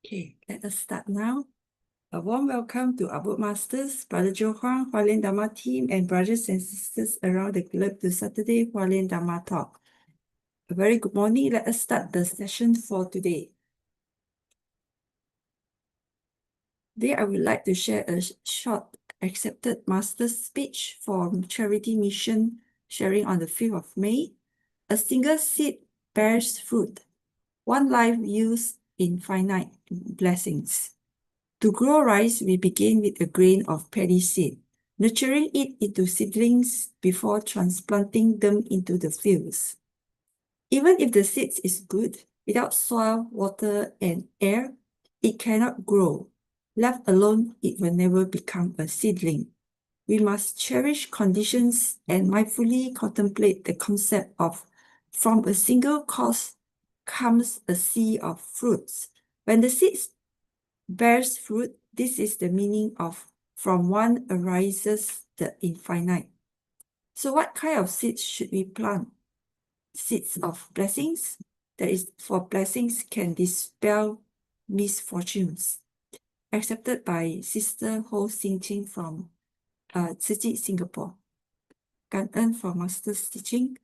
Okay, let us start now. A warm welcome to our board masters, Brother Huang, Hualien Dharma team, and brothers and sisters around the globe to Saturday Hualien Dharma Talk. A very good morning. Let us start the session for today. Today, I would like to share a short accepted master's speech from Charity Mission sharing on the 5th of May. A single seed bears fruit. One life yields infinite blessings. To grow rice, we begin with a grain of paddy seed, nurturing it into seedlings before transplanting them into the fields. Even if the seed is good, without soil, water, and air, it cannot grow. Left alone, it will never become a seedling. We must cherish conditions and mindfully contemplate the concept of from a single cause comes a sea of fruits. When the seeds bears fruit, this is the meaning of from one arises the infinite. So what kind of seeds should we plant? Seeds of blessings. That is, for blessings can dispel misfortunes. Accepted by Sister Su Ching from Su Ching, Singapore. 感恩 for Master's teaching.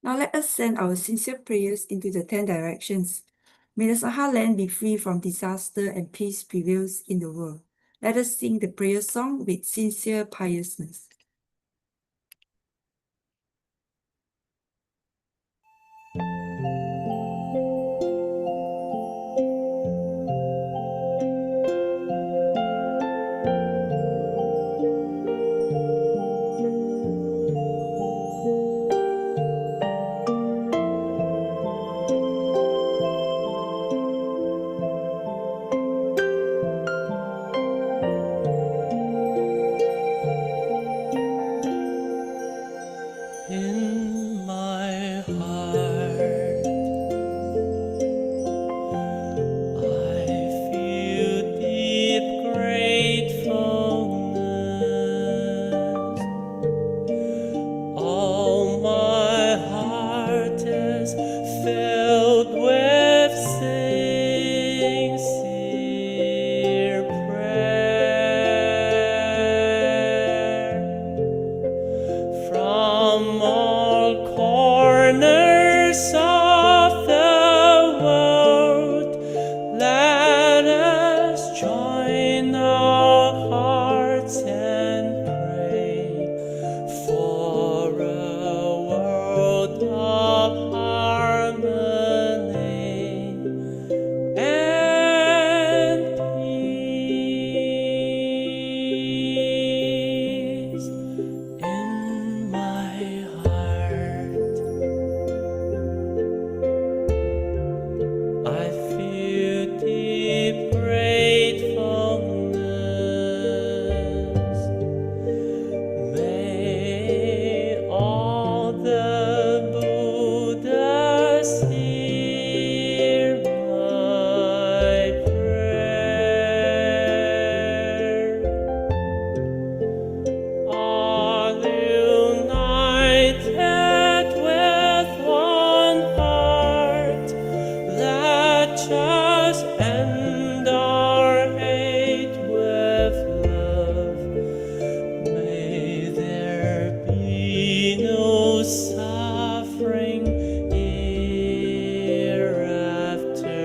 Now let us send our sincere prayers into the 10 directions. May the Sahara land be free from disaster and peace prevails in the world. Let us sing the prayer song with sincere piousness. In my heart, I feel deep gratefulness. All my heart is filled with sincere prayer. From all corners of the world, let us join our hearts and pray for a world of harmony and peace. In my heart, I feel deep gratefulness. May all the Buddhas hear my prayer. All united with one heart, let us end our hate with love. May there be no suffering hereafter.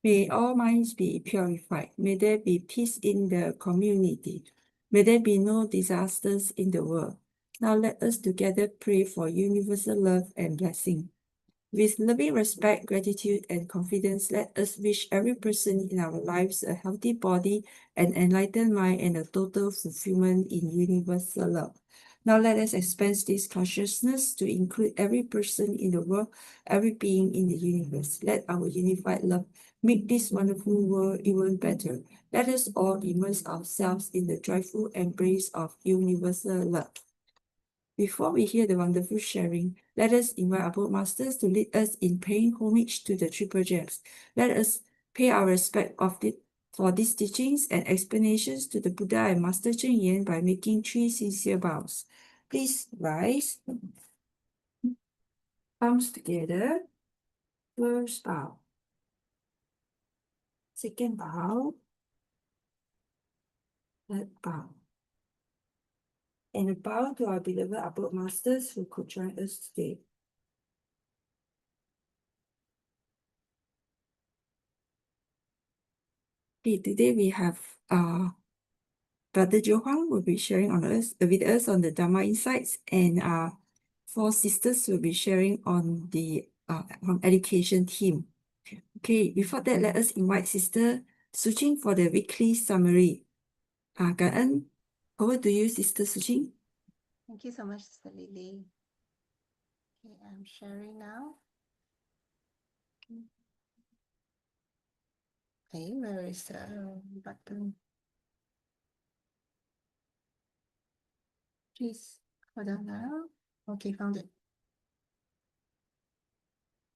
May all minds be purified. May there be peace in the community. May there be no disasters in the world. Now let us together pray for universal love and blessing. With loving respect, gratitude, and confidence, let us wish every person in our lives a healthy body, an enlightened mind, and a total fulfillment in universal love. Now let us expand this consciousness to include every person in the world, every being in the universe. Let our unified love make this wonderful world even better. Let us all immerse ourselves in the joyful embrace of universal love. Before we hear the wonderful sharing, let us invite our Boardmasters to lead us in paying homage to the Triple Gems. Let us pay our respect for these teachings and explanations to the Buddha and Master Cheng Yen by making 3 sincere bows. Please rise. Palms together. First bow. Second bow. Third bow. And a bow to our beloved Abode Masters who could join us today. Okay, today we have Brother Huang will be sharing with us on the Dharma Insights, and 4 sisters will be sharing on the on education theme. Okay, before that, let us invite Sister Su Ching for the weekly summary. Cảm ơn. Over to you, Sister Su Ching. Thank you so much, Sister Lily. Okay, I'm sharing now. Okay, where is the button? Please hold on now. Okay, found it.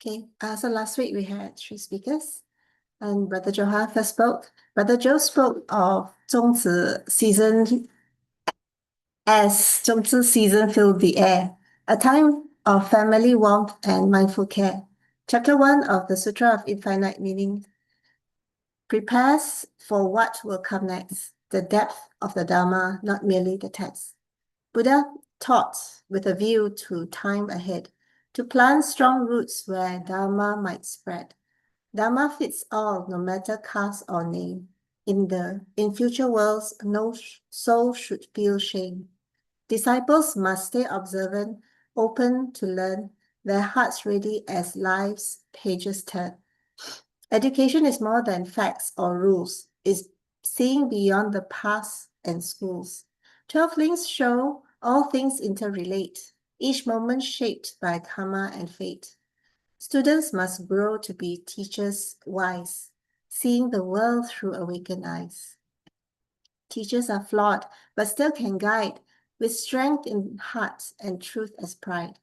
Okay, so last week we had 3 speakers, and Brother Johan first spoke. Brother Joe spoke of Zhongzi season as Zhongzi season filled the air, a time of family warmth and mindful care. Chapter 1 of the Sutra of Infinite Meaning prepares for what will come next, the depth of the Dharma, not merely the text. Buddha taught with a view to time ahead, to plant strong roots where Dharma might spread. Dharma fits all, no matter caste or name. In future worlds, no soul should feel shame. Disciples must stay observant, open to learn, their hearts ready as life's pages turn. Education is more than facts or rules. It's seeing beyond the past and schools. 12 links show all things interrelate, each moment shaped by karma and fate. Students must grow to be teachers wise, seeing the world through awakened eyes. Teachers are flawed, but still can guide, with strength in heart and truth as pride.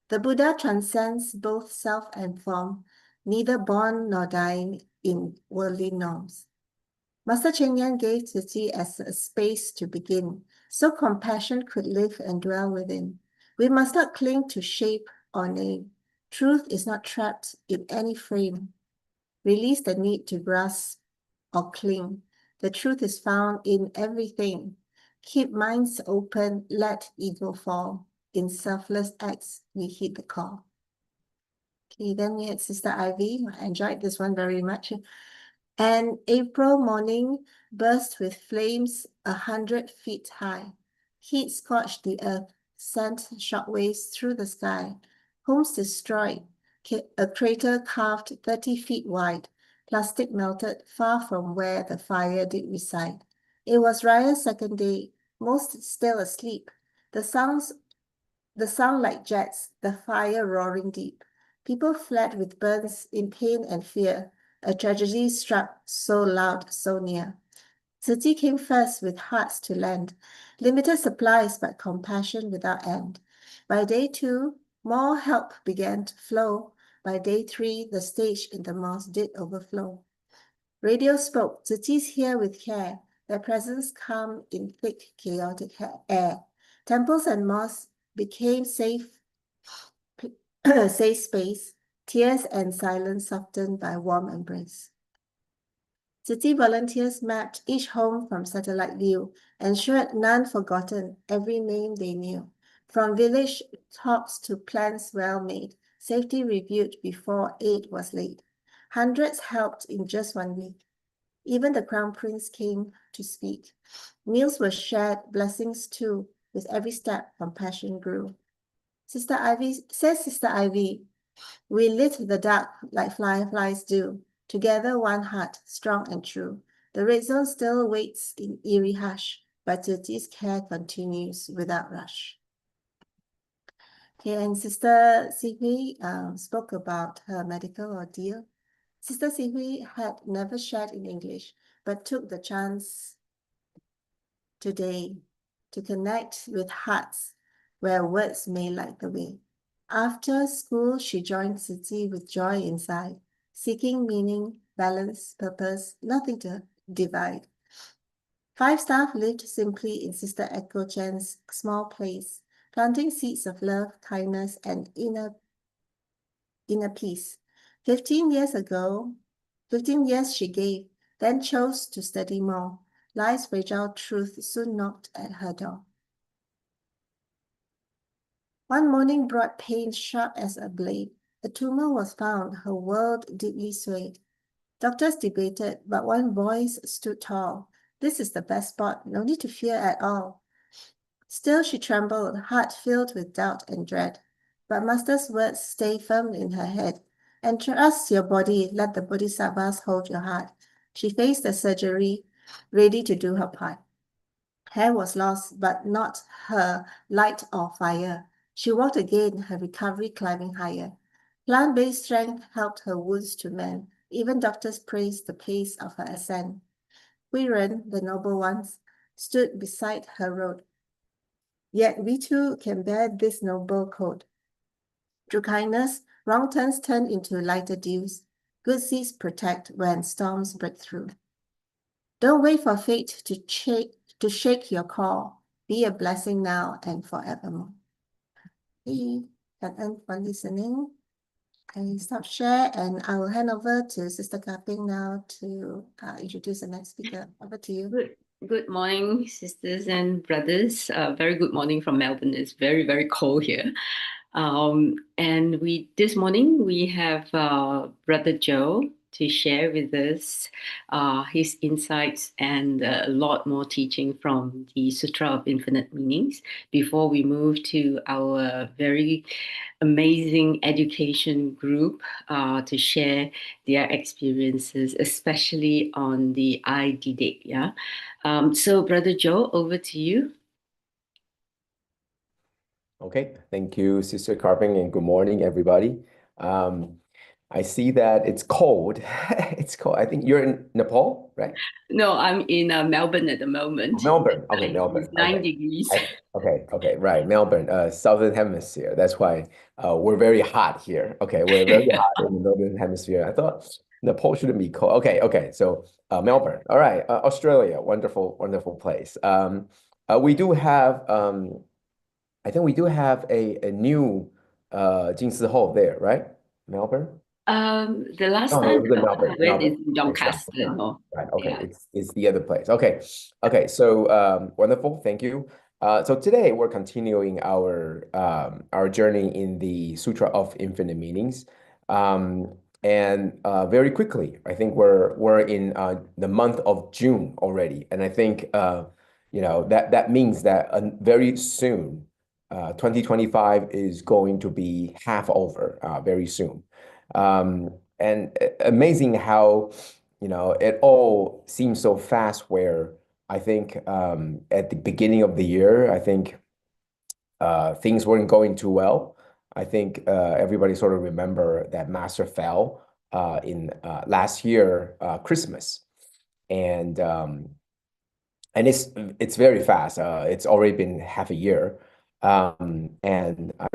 The Buddha transcends both self and form, neither born nor dying in worldly norms. Master Cheng Yen gave Tzu Chi as a space to begin, so compassion could live and dwell within. We must not cling to shape or name. Truth is not trapped in any frame. Release the need to grasp or cling. The truth is found in everything. Keep minds open, let ego fall. In selfless acts, we heed the call. Okay, then we had Sister Ivy. I enjoyed this one very much. An April morning burst with flames 100 feet high. Heat scorched the earth, sent shockwaves through the sky. Homes destroyed, a crater carved 30 feet wide. Plastic melted far from where the fire did reside. It was Raya's second day, most still asleep. The sound like jets, the fire roaring deep. People fled with burns in pain and fear. A tragedy struck so loud, so near. Tzu Chi came first with hearts to lend, limited supplies but compassion without end. By day 2, more help began to flow. By day 3, the stage in the mosque did overflow. Radio spoke, Tzu Chi's here with care. Their presence come in thick, chaotic air. Temples and mosques became safe space. Tears and silence softened by warm embrace. City volunteers mapped each home from satellite view, ensured none forgotten, every name they knew. From village tops to plans well made, safety reviewed before aid was laid. Hundreds helped in just 1 week. Even the Crown Prince came to speak. Meals were shared, blessings too. With every step, compassion grew. Sister Ivy, we lit the dark like fireflies do. Together, one heart, strong and true. The red zone still waits in eerie hush, but Tzu Chi's care continues without rush. Okay, and Sister Sihui spoke about her medical ordeal. Sister Sihui had never shared in English, but took the chance today to connect with hearts where words may light the way. After school, she joined City with joy inside, seeking meaning, balance, purpose, nothing to divide. 5 staff lived simply in Sister Echo Chen's small place, planting seeds of love, kindness, and inner peace. 15 years ago, 15 years she gave, then chose to study more. Life's fragile truth soon knocked at her door. One morning brought pain sharp as a blade. A tumor was found, her world deeply swayed. Doctors debated, but one voice stood tall. This is the best spot, no need to fear at all. Still she trembled, heart filled with doubt and dread. But Master's words stay firm in her head. Entrust your body, let the Bodhisattvas hold your heart. She faced the surgery, ready to do her part. Hair was lost, but not her light or fire. She walked again, her recovery climbing higher. Plant-based strength helped her wounds to mend. Even doctors praised the pace of her ascent. Huiren, the noble ones, stood beside her road. Yet we too can bear this noble code. Through kindness, wrong turns turn into lighter dews. Good seeds protect when storms break through. Don't wait for fate to shake your call. Be a blessing now and forevermore. Thank you for listening. I stop share and I will hand over to Sister Kaping now to introduce the next speaker. Over to you. Good morning, sisters and brothers. Very good morning from Melbourne. It's very, very cold here. And this morning we have Brother Joe to share with us his insights and a lot more teaching from the Sutra of Infinite Meanings before we move to our very amazing education group to share their experiences, especially on the IDD. Yeah. So, Brother Joe, over to you. Okay, thank you, Sister Carping, and good morning, everybody. I see that it's cold. It's cold. I think you're in Nepal, right? No, I'm in Melbourne at the moment. Melbourne. Okay, Melbourne. It's 9 degrees. Okay, right. Melbourne, Southern Hemisphere. That's why we're very hot here. Okay, we're very hot in the Northern Hemisphere. I thought Nepal shouldn't be cold. Okay. So Melbourne. All right, Australia. Wonderful, wonderful place. We do have. I think we do have a new Jingsi Hall there, right? Melbourne? The last No, time it was in Melbourne. I went is Melbourne. in Doncaster. No? Right. Okay. Yeah. It's the other place. Okay. So wonderful. Thank you. So today we're continuing our journey in the Sutra of Infinite Meanings. And very quickly, I think we're in the month of June already, and I think that means that very soon, 2025 is going to be half over very soon. And amazing how it all seems so fast, where I think at the beginning of the year, I think things weren't going too well. I think everybody sort of remember that Master fell in last year Christmas, and it's very fast. It's already been half a year, and I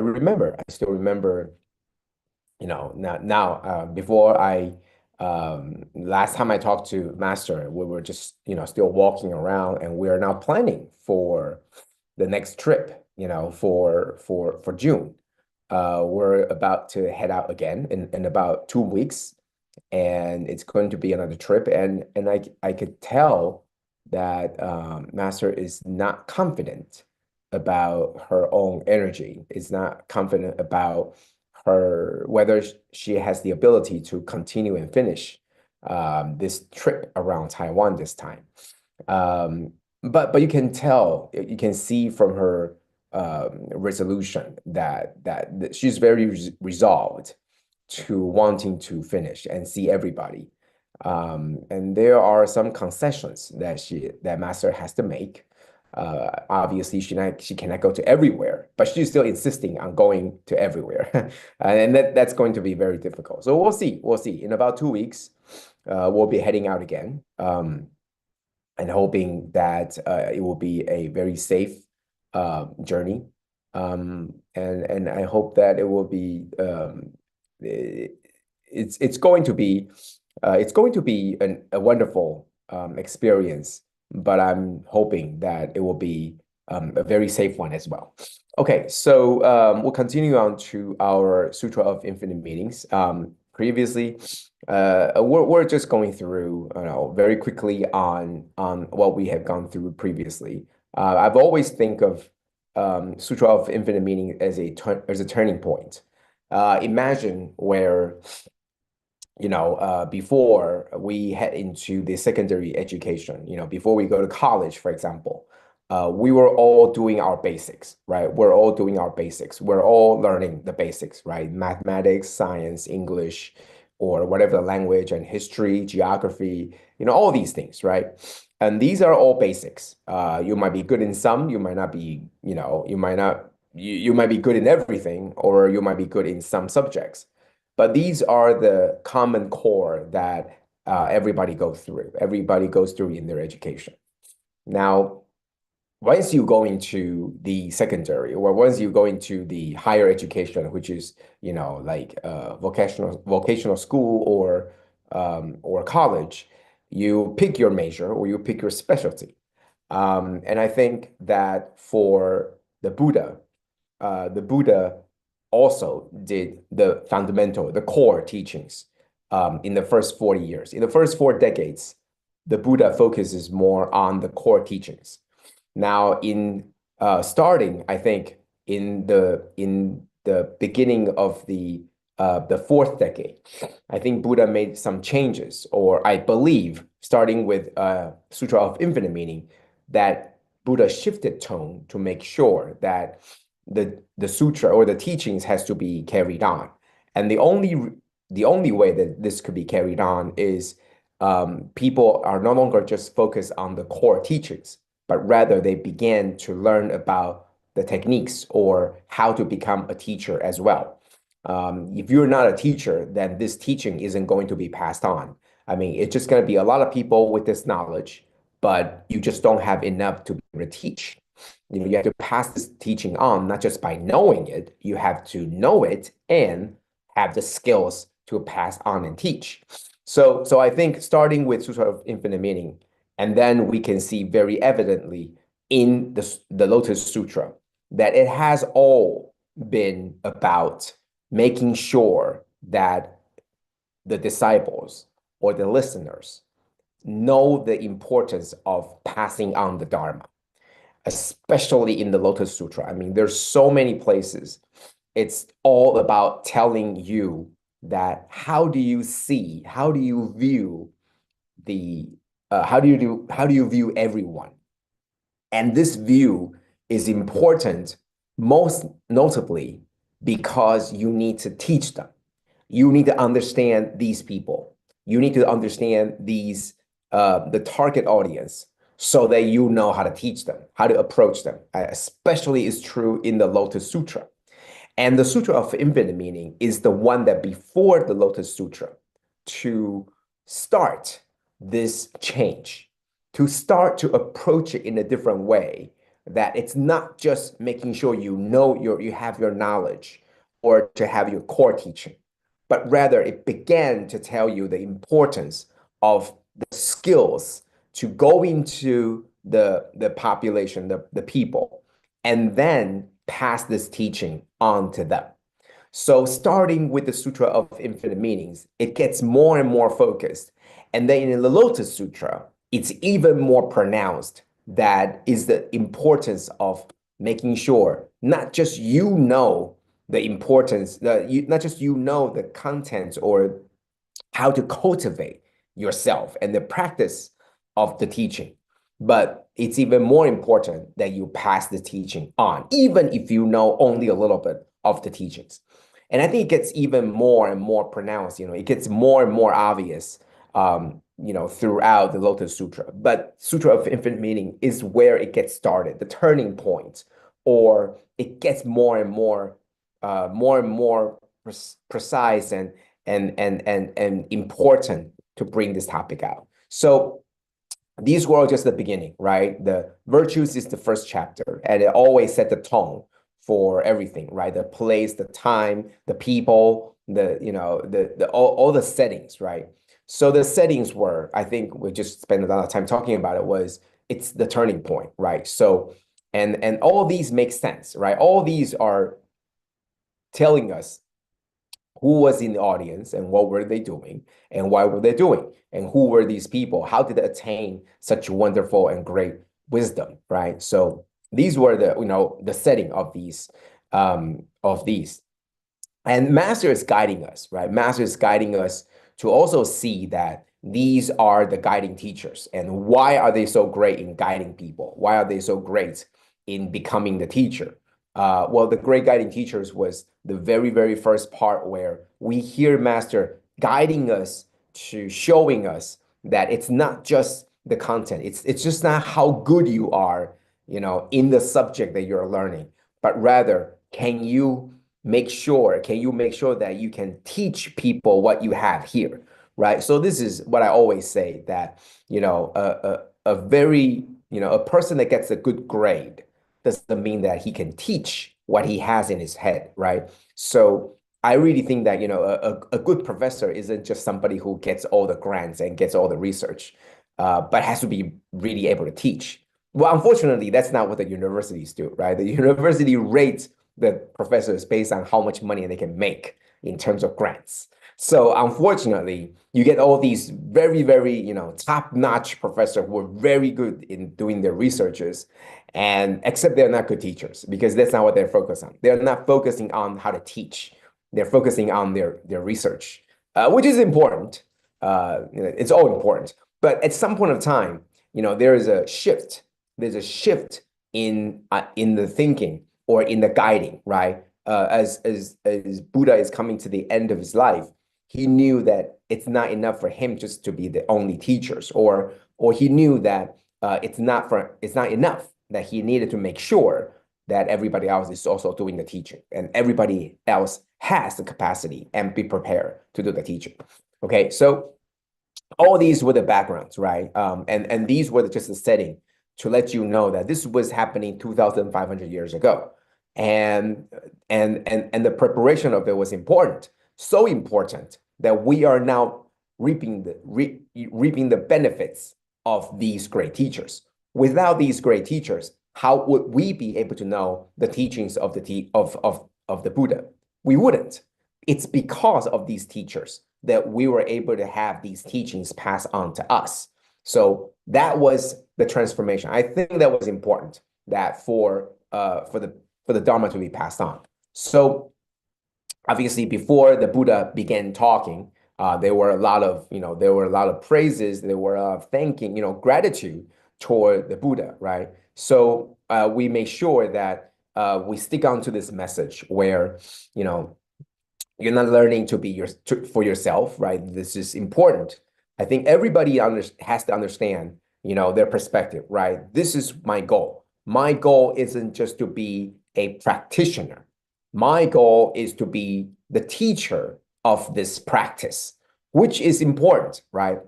still remember, now before last time I talked to Master, we were just still walking around, and we are now planning for the next trip, for June. We're about to head out again in about 2 weeks, and it's going to be another trip, and I could tell that Master is not confident about her own energy, is not confident about whether she has the ability to continue and finish this trip around Taiwan this time. But you can tell, you can see from her resolution that she's very resolved to wanting to finish and see everybody. And there are some concessions that Master has to make. Obviously, she cannot go to everywhere but she's still insisting on going to everywhere. And that's going to be very difficult. So we'll see. We'll see. In about 2 weeks, we'll be heading out again, and hoping that it will be a very safe journey. And I hope that it will be it's going to be a wonderful experience, but I'm hoping that it will be a very safe one as well. Okay, so we'll continue on to our Sutra of Infinite Meanings. Previously, we're just going through, very quickly on what we have gone through previously. I've always think of Sutra of Infinite Meaning as a turning point. Imagine where, before we head into the secondary education, before we go to college, for example, we were all doing our basics, right? We're all doing our basics. We're all learning the basics, right? Mathematics, science, English, or whatever the language, and history, geography, all these things, right? And these are all basics. You might be good in some, you might not be, you might be good in everything, or you might be good in some subjects. But these are the common core that everybody goes through. Everybody goes through in their education. Now, once you go into the secondary, or once you go into the higher education, which is, like vocational school or college, you pick your major or you pick your specialty. And I think that for the Buddha also did the core teachings in the first 40 years. In the first 4 decades, the Buddha focuses more on the core teachings. Now, in starting, I think in the beginning of the 4th decade, I think Buddha made some changes, or I believe, starting with Sutra of Infinite Meaning, that Buddha shifted tone to make sure that the sutra or the teachings has to be carried on. And the only way that this could be carried on is people are no longer just focused on the core teachings, but rather they began to learn about the techniques or how to become a teacher as well. If you're not a teacher, then this teaching isn't going to be passed on. I mean, it's just going to be a lot of people with this knowledge, but you just don't have enough to be able to teach. You have to pass this teaching on, not just by knowing it, you have to know it and have the skills to pass on and teach. So I think starting with Sutra of Infinite Meaning, and then we can see very evidently in the Lotus Sutra that it has all been about making sure that the disciples or the listeners know the importance of passing on the Dharma, especially in the Lotus Sutra. I mean, there's so many places. It's all about telling you that how do you view how do you view everyone? And this view is important, most notably because you need to teach them. You need to understand these people. You need to understand the target audience, so that you know how to teach them, how to approach them. Especially is true in the Lotus Sutra. And the Sutra of Infinite Meaning is the one that before the Lotus Sutra to start this change, to start to approach it in a different way, that it's not just making sure you have your knowledge or to have your core teaching, but rather it began to tell you the importance of the skills to go into the population, the people, and then pass this teaching on to them. So starting with the Sutra of Infinite Meanings, it gets more and more focused. And then in the Lotus Sutra, it's even more pronounced. That is the importance of making sure not just you know the importance, not just you know the content or how to cultivate yourself and the practice of the teaching, but it's even more important that you pass the teaching on, even if you know only a little bit of the teachings. And I think it gets even more and more pronounced, it gets more and more obvious, throughout the Lotus Sutra. But Sutra of Infinite Meaning is where it gets started, the turning point or it gets more and more precise and important to bring this topic out. So these were all just the beginning, right? The virtues is the first chapter, and it always set the tone for everything, right? The place, the time, the people, the all the settings, right? So the settings were, I think we just spent a lot of time talking about it, it's the turning point, right? So and all these make sense, right? All these are telling us who was in the audience and what were they doing and why were they doing and who were these people, how did they attain such wonderful and great wisdom, right? So these were the setting of these. And master is guiding us, right? Master is guiding us to also see that these are the guiding teachers. And why are they so great in guiding people? Why are they so great in becoming the teacher? Well, the great guiding teachers was the very, very first part where we hear master guiding us to showing us that it's not just the content. It's just not how good you are, in the subject that you're learning, but rather, can you make sure that you can teach people what you have here, right? So this is what I always say, that a person that gets a good grade doesn't mean that he can teach what he has in his head, right? So I really think that a good professor isn't just somebody who gets all the grants and gets all the research, but has to be really able to teach. Well, unfortunately, that's not what the universities do, right? The university rates the professors based on how much money they can make in terms of grants. So unfortunately, you get all these very, very, top-notch professors who are very good in doing their researches, and except they're not good teachers, because that's not what they're focused on. They're not focusing on how to teach. They're focusing on their research, which is important. It's all important. But at some point of time, there is a shift. There's a shift in the thinking or in the guiding, right? As Buddha is coming to the end of his life, he knew that it's not enough for him just to be the only teachers, or he knew that it's not enough, that he needed to make sure that everybody else is also doing the teaching, and everybody else has the capacity and be prepared to do the teaching. Okay, so all these were the backgrounds, right? And these were just the setting to let you know that this was happening 2,500 years ago. And the preparation of it was important, so important that we are now reaping the benefits of these great teachers. Without these great teachers, how would we be able to know the teachings of the Buddha? We wouldn't. It's because of these teachers that we were able to have these teachings passed on to us. So that was the transformation. I think that was important, that for the Dharma to be passed on. So obviously, before the Buddha began talking, there were a lot of praises, there were a lot of thanking, gratitude toward the Buddha, right? So we make sure that we stick on to this message where, you're not learning to be for yourself, right? This is important. I think everybody has to understand, their perspective, right? This is my goal. My goal isn't just to be a practitioner. My goal is to be the teacher of this practice, which is important, right?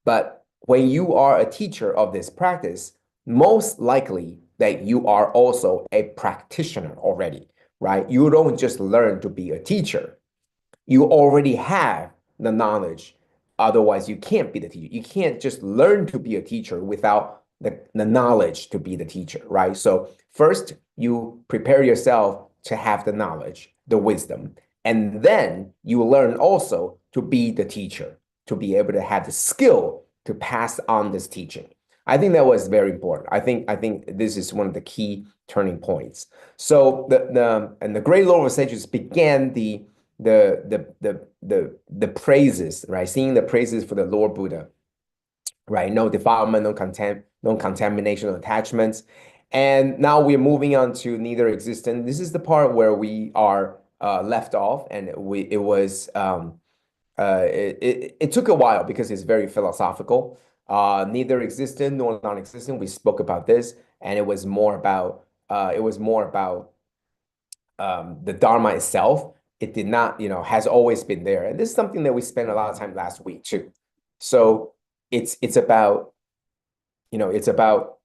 But when you are a teacher of this practice, most likely that you are also a practitioner already, right? You don't just learn to be a teacher. You already have the knowledge. Otherwise, you can't be the teacher. You can't just learn to be a teacher without the knowledge to be the teacher, right? So first, you prepare yourself to have the knowledge, the wisdom, and then you learn also to be the teacher, to be able to have the skill to pass on this teaching. I think that was very important. I think this is one of the key turning points. So the Great Lord of Sages began the praises, right? Singing the praises for the Lord Buddha, right? No defilement, no contamination, no attachments. And now we're moving on to neither existent. This is the part where we are left off, and it took a while because it's very philosophical. Neither existent nor non-existent. We spoke about this, and it was more about it was more about the Dharma itself. It did not, has always been there. And this is something that we spent a lot of time last week too. So it's about, it's about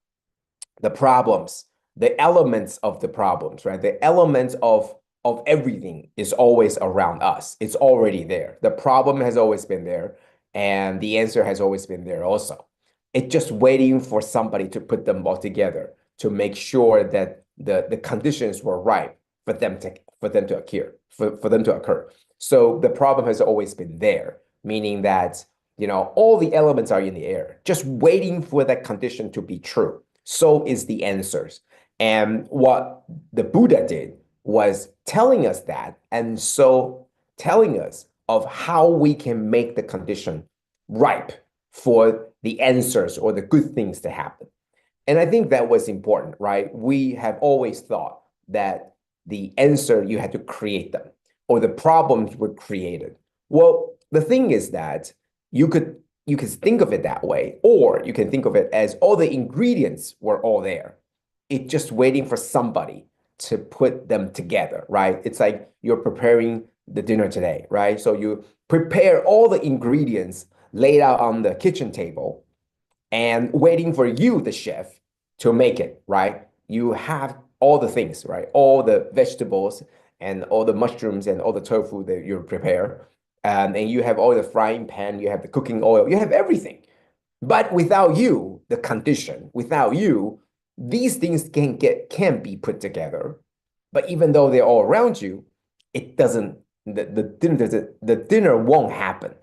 the problems, the elements of the problems, right? The elements of everything is always around us. It's already there. The problem has always been there, and the answer has always been there also. It's just waiting for somebody to put them all together to make sure that the conditions were right for them to occur. So the problem has always been there, meaning that all the elements are in the air, just waiting for that condition to be true. So is the answers. And what the Buddha did was telling us that, and so telling us of how we can make the condition ripe for the answers or the good things to happen. And I think that was important, right? We have always thought that the answer, you had to create them, or the problems were created. Well, the thing is that you could think of it that way, or you can think of it as all the ingredients were all there. It's just waiting for somebody to put them together, right? It's like you're preparing the dinner today, right? So you prepare all the ingredients laid out on the kitchen table and waiting for you, the chef, to make it, right? You have all the things, right? All the vegetables and all the mushrooms and all the tofu that you prepare. And you have all the frying pan, you have the cooking oil, you have everything. But without you, the condition, without you, these things can be put together. But even though they're all around you, it doesn't, the dinner won't happen.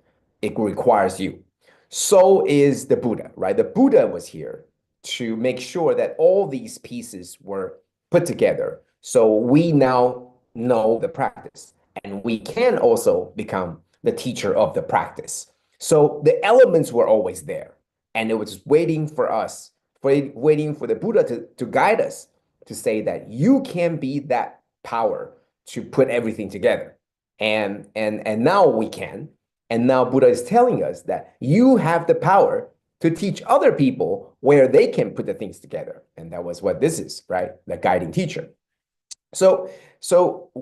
It requires you. So is the Buddha, right? The Buddha was here to make sure that all these pieces were put together. So we now know the practice, and we can also become the teacher of the practice. So the elements were always there, and it was waiting for us, waiting for the Buddha to guide us, to say that you can be that power to put everything together. And now we can. And now Buddha is telling us that you have the power to teach other people where they can put the things together. And that was what this is, right? The guiding teacher. So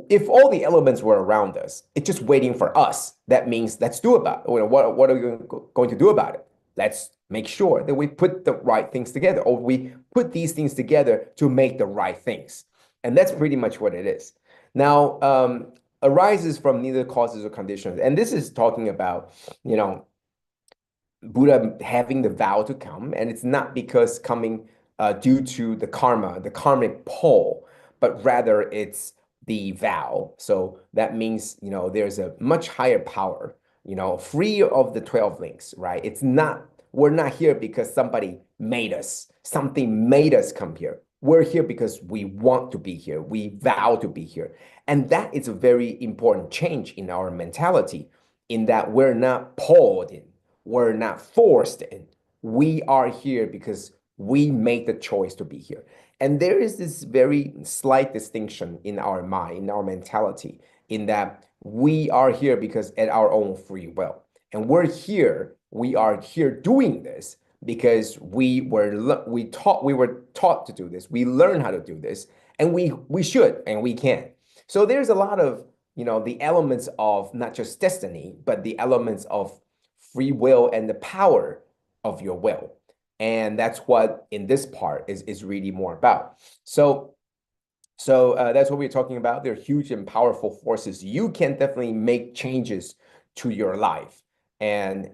if all the elements were around us, it's just waiting for us. That means let's do about it. What are we going to do about it? Let's make sure that we put the right things together, or we put these things together to make the right things. And that's pretty much what it is. Now, arises from neither causes or conditions. And this is talking about, Buddha having the vow to come, and it's not because coming due to the karma, the karmic pull, but rather it's the vow. So that means, there's a much higher power, free of the 12 links, right? We're not here because somebody made us, something made us come here. We're here because we want to be here. We vow to be here. And that is a very important change in our mentality, in that we're not pulled in. We're not forced in. We are here because we made the choice to be here. And there is this very slight distinction in our mind, in our mentality, in that we are here because at our own free will. And we are here doing this because we were taught to do this. We learn how to do this, and we should and we can. So there's a lot of, the elements of not just destiny, but the elements of free will and the power of your will. And that's what in this part is really more about. So that's what we're talking about. They're huge and powerful forces. You can definitely make changes to your life, and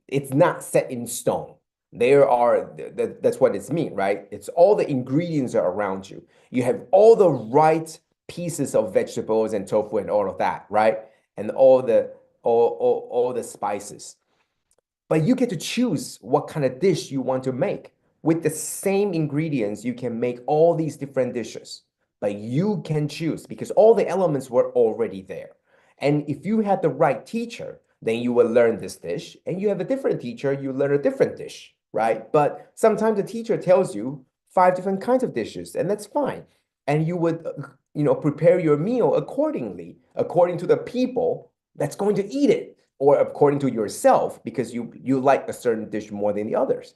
it's not set in stone. That's what it's mean, right? It's all the ingredients are around you. You have all the right pieces of vegetables and tofu and all of that, right? And all the spices. But you get to choose what kind of dish you want to make. With the same ingredients, you can make all these different dishes. But you can choose because all the elements were already there. And if you had the right teacher, then you will learn this dish. And you have a different teacher, you learn a different dish, right? But sometimes the teacher tells you 5 different kinds of dishes, and that's fine. And you would, prepare your meal accordingly, according to the people that's going to eat it, or according to yourself, because you like a certain dish more than the others.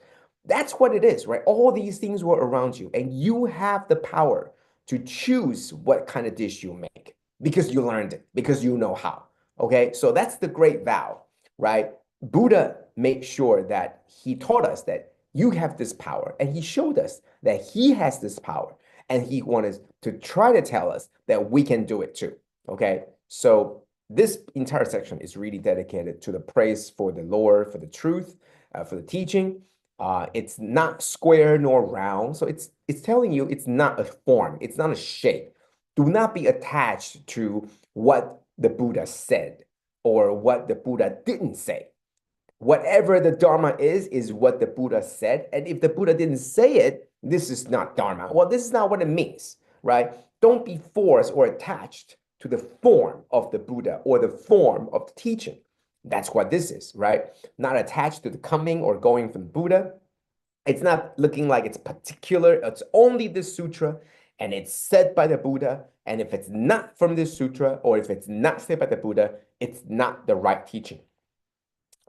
That's what it is, right? All these things were around you, and you have the power to choose what kind of dish you make because you learned it, because you know how. Okay, so that's the great vow, right? Buddha made sure that he taught us that you have this power, and he showed us that he has this power, and he wanted to try to tell us that we can do it too. Okay, so this entire section is really dedicated to the praise for the Lord, for the truth, for the teaching. It's not square nor round, so it's telling you it's not a form, it's not a shape. Do not be attached to what the Buddha said or what the Buddha didn't say. Whatever the Dharma is what the Buddha said. And if the Buddha didn't say it, this is not Dharma. Well, this is not what it means, right? Don't be forced or attached to the form of the Buddha or the form of the teaching. That's what this is, right? Not attached to the coming or going from Buddha. It's not looking like it's particular. It's only this sutra, and it's said by the Buddha. And if it's not from this sutra, or if it's not said by the Buddha, it's not the right teaching.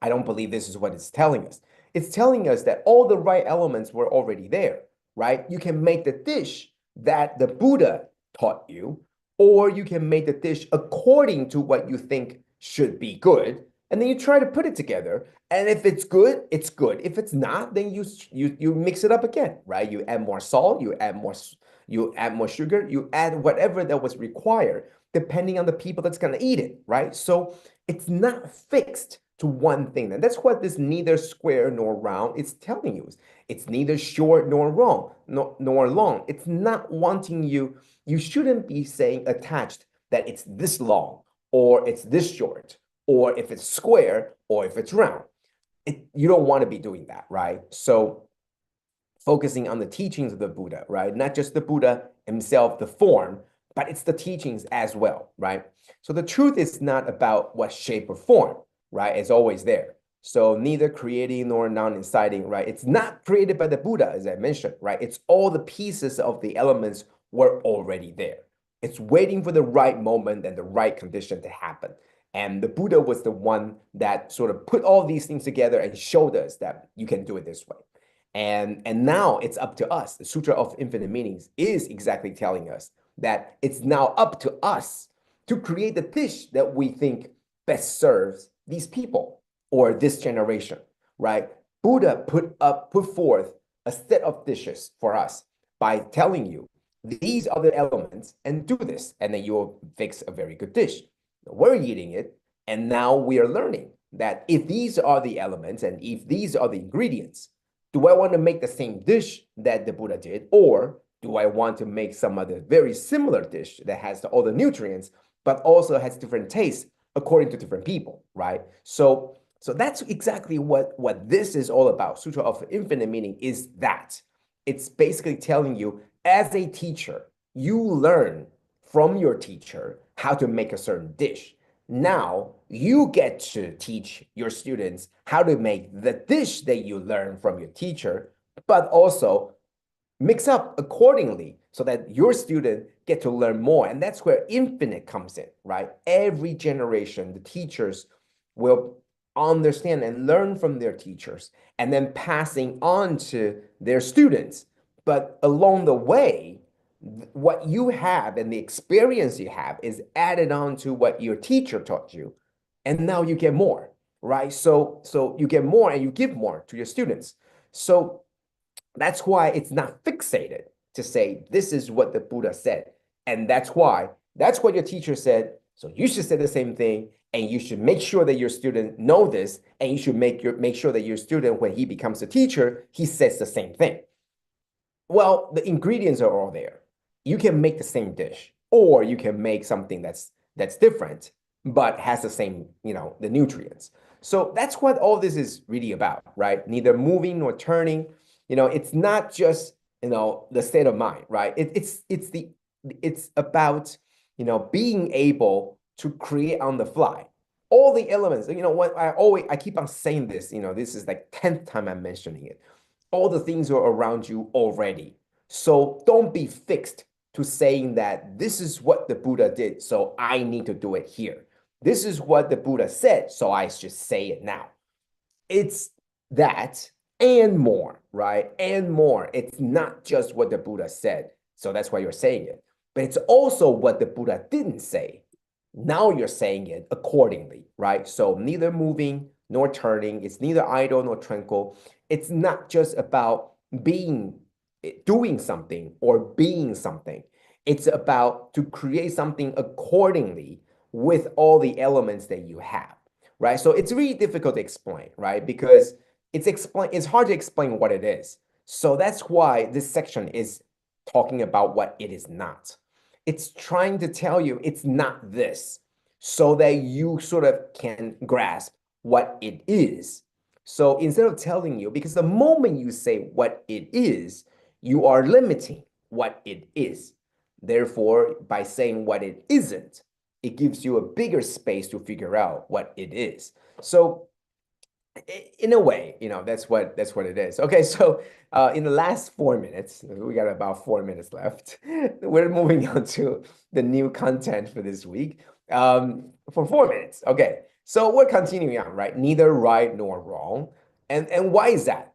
I don't believe this is what it's telling us. It's telling us that all the right elements were already there, right? You can make the dish that the Buddha taught you, or you can make the dish according to what you think should be good, and then you try to put it together. And if it's good, it's good. If it's not, then you mix it up again, right? You add more salt, you add more sugar, you add whatever that was required, depending on the people that's going to eat it, right? So it's not fixed to one thing. And that's what this neither square nor round is telling you. It's neither short nor nor long. It's not wanting you shouldn't be saying attached that it's this long or it's this short or if it's square or if it's round. You don't want to be doing that, right? So focusing on the teachings of the Buddha, right? Not just the Buddha himself, the form, but it's the teachings as well, right? So the truth is not about what shape or form, right? It's always there. So neither creating nor non-inciting, right? It's not created by the Buddha, as I mentioned, right? It's all the pieces of the elements were already there. It's waiting for the right moment and the right condition to happen. And the Buddha was the one that sort of put all these things together and showed us that you can do it this way. And now it's up to us. The Sutra of Infinite Meanings is exactly telling us that it's now up to us to create the dish that we think best serves these people or this generation, right? Buddha put forth a set of dishes for us by telling you these are the elements and do this, and then you'll fix a very good dish. We're eating it, and now we are learning that if these are the elements and if these are the ingredients, do I want to make the same dish that the Buddha did, or do I want to make some other very similar dish that has all the nutrients, but also has different tastes according to different people, right? So that's exactly what this is all about. Sutra of Infinite Meaning is that. It's basically telling you, as a teacher, you learn from your teacher how to make a certain dish. Now you get to teach your students how to make the dish that you learn from your teacher, but also mix up accordingly so that your student get to learn more. And that's where infinite comes in, right? Every generation, the teachers will understand and learn from their teachers and then passing on to their students. But along the way, what you have and the experience you have is added on to what your teacher taught you. And now you get more, right? So you get more and you give more to your students. So that's why it's not fixated to say, this is what the Buddha said. And that's what your teacher said. So you should say the same thing. And you should make sure that your student know this. And you should make sure that your student, when he becomes a teacher, he says the same thing. Well, the ingredients are all there. You can make the same dish, or you can make something that's different, but has the same, the nutrients. So that's what all this is really about, right? Neither moving nor turning. It's not just, the state of mind, right? It's about, being able to create on the fly. All the elements, what I keep on saying this, this is like 10th time I'm mentioning it. All the things are around you already. So don't be fixed to saying that this is what the Buddha did, so I need to do it here. This is what the Buddha said, so I should say it now. It's that and more, right? And more. It's not just what the Buddha said. So that's why you're saying it. But it's also what the Buddha didn't say. Now you're saying it accordingly, right? So neither moving nor turning. It's neither idle nor tranquil. It's not just about doing something or being something. It's about to create something accordingly with all the elements that you have, right? So it's really difficult to explain, right? Because it's hard to explain what it is. So that's why this section is talking about what it is not. It's trying to tell you it's not this, so that you sort of can grasp what it is. So instead of telling you, because the moment you say what it is, you are limiting what it is. Therefore, by saying what it isn't, it gives you a bigger space to figure out what it is. So in a way, that's what it is. Okay, so in the last 4 minutes, we got about 4 minutes left. We're moving on to the new content for this week. For 4 minutes. Okay, so we're continuing on, right? Neither right nor wrong. And why is that?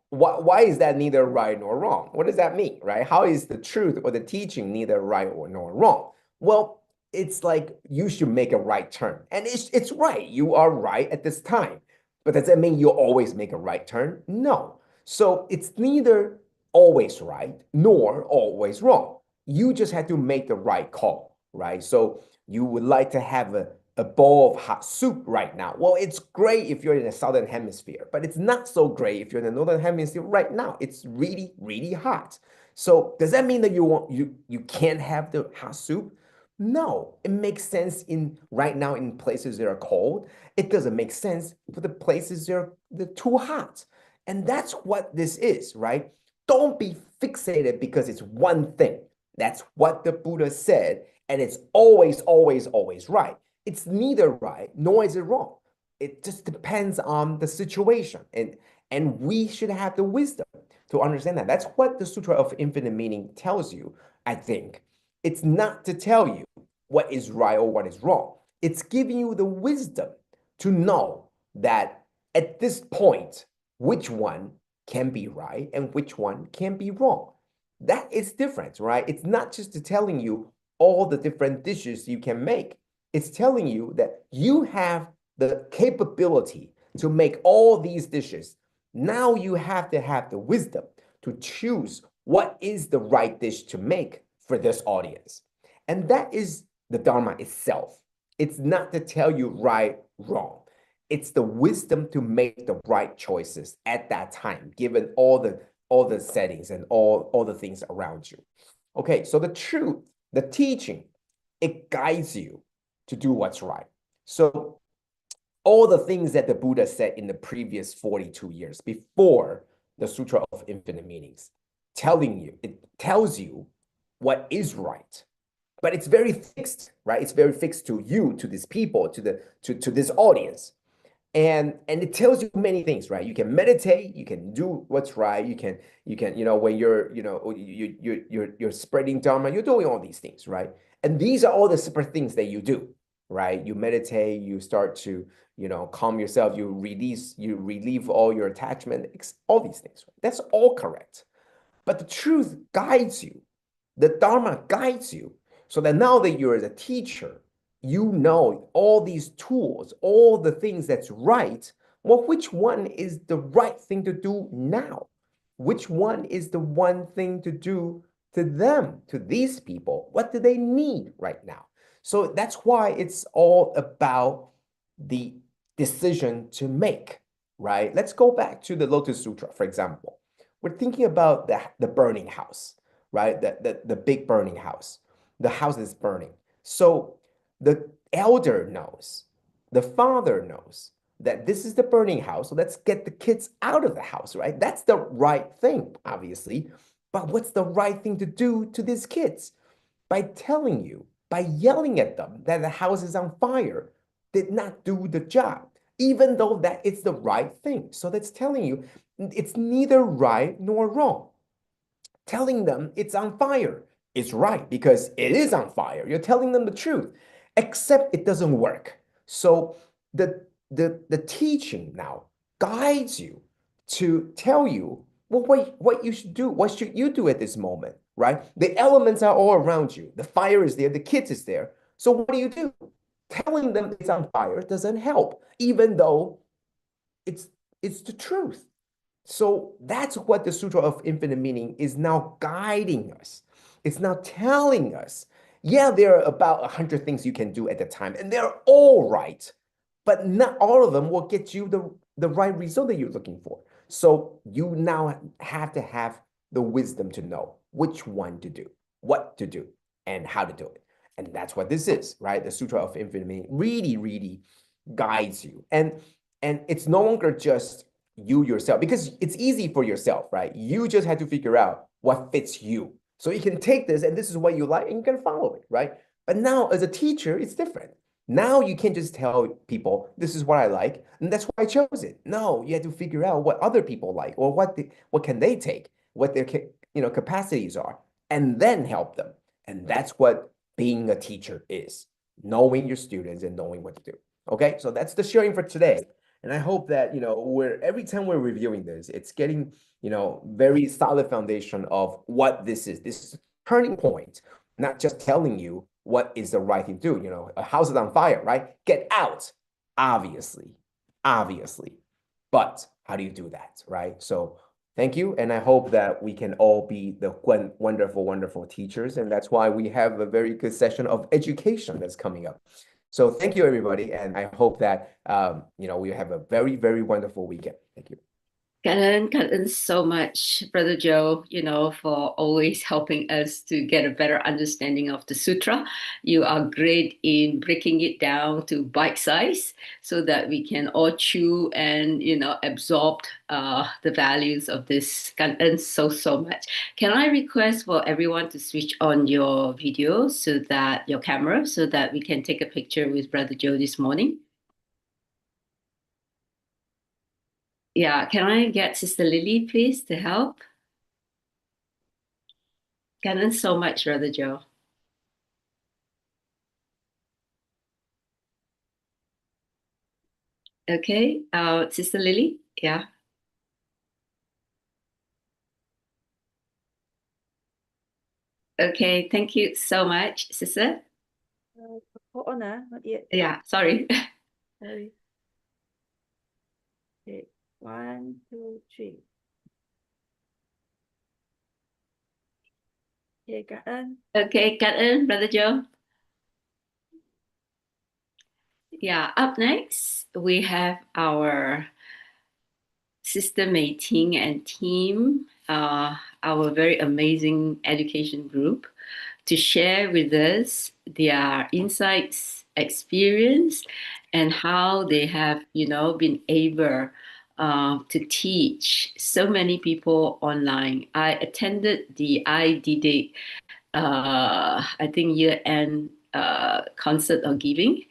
Why is that neither right nor wrong? What does that mean, right? How is the truth or the teaching neither right or nor wrong? Well, it's like you should make a right turn. And it's right. You are right at this time. But does that mean you always make a right turn? No. So it's neither always right nor always wrong. You just have to make the right call, right? So you would like to have a bowl of hot soup right now. Well, it's great if you're in the southern hemisphere, but it's not so great if you're in the northern hemisphere right now. It's really, really hot. So does that mean that you can't have the hot soup? No, it makes sense right now in places that are cold. It doesn't make sense for the places that they're too hot. And that's what this is, right? Don't be fixated because it's one thing. That's what the Buddha said, and it's always, always, always right. It's neither right nor is it wrong. It just depends on the situation. And we should have the wisdom to understand that. That's what the Sutra of Infinite Meaning tells you, I think. It's not to tell you what is right or what is wrong. It's giving you the wisdom to know that at this point, which one can be right and which one can be wrong. That is different, right? It's not just telling you all the different dishes you can make. It's telling you that you have the capability to make all these dishes. Now you have to have the wisdom to choose what is the right dish to make for this audience. And that is the Dharma itself. It's not to tell you right, wrong. It's the wisdom to make the right choices at that time, given all the settings and all the things around you. Okay, so the truth, the teaching, it guides you to do what's right. So all the things that the Buddha said in the previous 42 years before the Sutra of Infinite Meanings, it tells you what is right. But it's very fixed, right? It's very fixed to you, to these people, to this audience. And it tells you many things, right? You can meditate, you can do what's right, you can, when you're spreading Dharma, you're doing all these things, right? And these are all the separate things that you do, right? You meditate, you start to, calm yourself, you relieve all your attachment, all these things. Right? That's all correct. But the truth guides you. The Dharma guides you. So that now that you're the teacher, you know all these tools, all the things that's right. Well, which one is the right thing to do now? Which one is the one thing to do to them, to these people? What do they need right now? So that's why it's all about the decision to make, right? Let's go back to the Lotus Sutra, for example. We're thinking about the burning house, right? The big burning house. The house is burning. So the elder knows, the father knows that this is the burning house. So let's get the kids out of the house, right? That's the right thing, obviously. But what's the right thing to do to these kids? By telling you, by yelling at them that the house is on fire, did not do the job, even though that it's the right thing. So that's telling you it's neither right nor wrong. Telling them it's on fire is right because it is on fire. You're telling them the truth, except it doesn't work. So the teaching now guides you to tell you, well, what you should do, what should you do at this moment, right? The elements are all around you. The fire is there, the kit is there. So what do? Telling them it's on fire doesn't help, even though it's the truth. So that's what the Sutra of Infinite Meaning is now guiding us. It's now telling us, yeah, there are about 100 things you can do at the time, and they're all right, but not all of them will get you the right result that you're looking for. So you now have to have the wisdom to know which one to do, what to do, and how to do it. And that's what this is, right? The Sutra of Infinite Meaning really, really guides you. And it's no longer just you yourself, because it's easy for yourself, right? You just have to figure out what fits you. So you can take this, and this is what you like, and you can follow it, right? But now as a teacher, it's different. Now you can't just tell people, this is what I like, and that's why I chose it. No, you have to figure out what other people like, or what can they take, what their capacities are, and then help them. And that's what being a teacher is, knowing your students and knowing what to do. Okay, so that's the sharing for today. And I hope that, every time we're reviewing this, it's getting, very solid foundation of what this is. This is a turning point, not just telling you what is the right thing to do. A house is on fire, right? Get out, obviously. But how do you do that, right? So thank you. And I hope that we can all be the wonderful, wonderful teachers. And that's why we have a very good session of education that's coming up. So thank you, everybody. And I hope that, we have a very, very wonderful weekend. Thank you.感恩 so much, Brother Joe, for always helping us to get a better understanding of the sutra. You are great in breaking it down to bite size so that we can all chew and, absorb the values of this. 感恩 so much. Can I request for everyone to switch on your video your camera, so that we can take a picture with Brother Joe this morning? Yeah, can I get Sister Lily, please, to help? Cảm ơn so much, Brother Joe. Okay, Sister Lily, yeah. Okay, thank you so much, Sister. Hold on, not yet. Yeah, sorry. Sorry. Okay, 1, 2, 3. Okay, cảm ơn. Okay, cảm ơn, Brother Joe. Yeah, up next, we have our Sister Mei Ting and team, our very amazing education group, to share with us their insights, experience, and how they have, been able to teach so many people online. I attended the IDD, I think year-end concert or giving,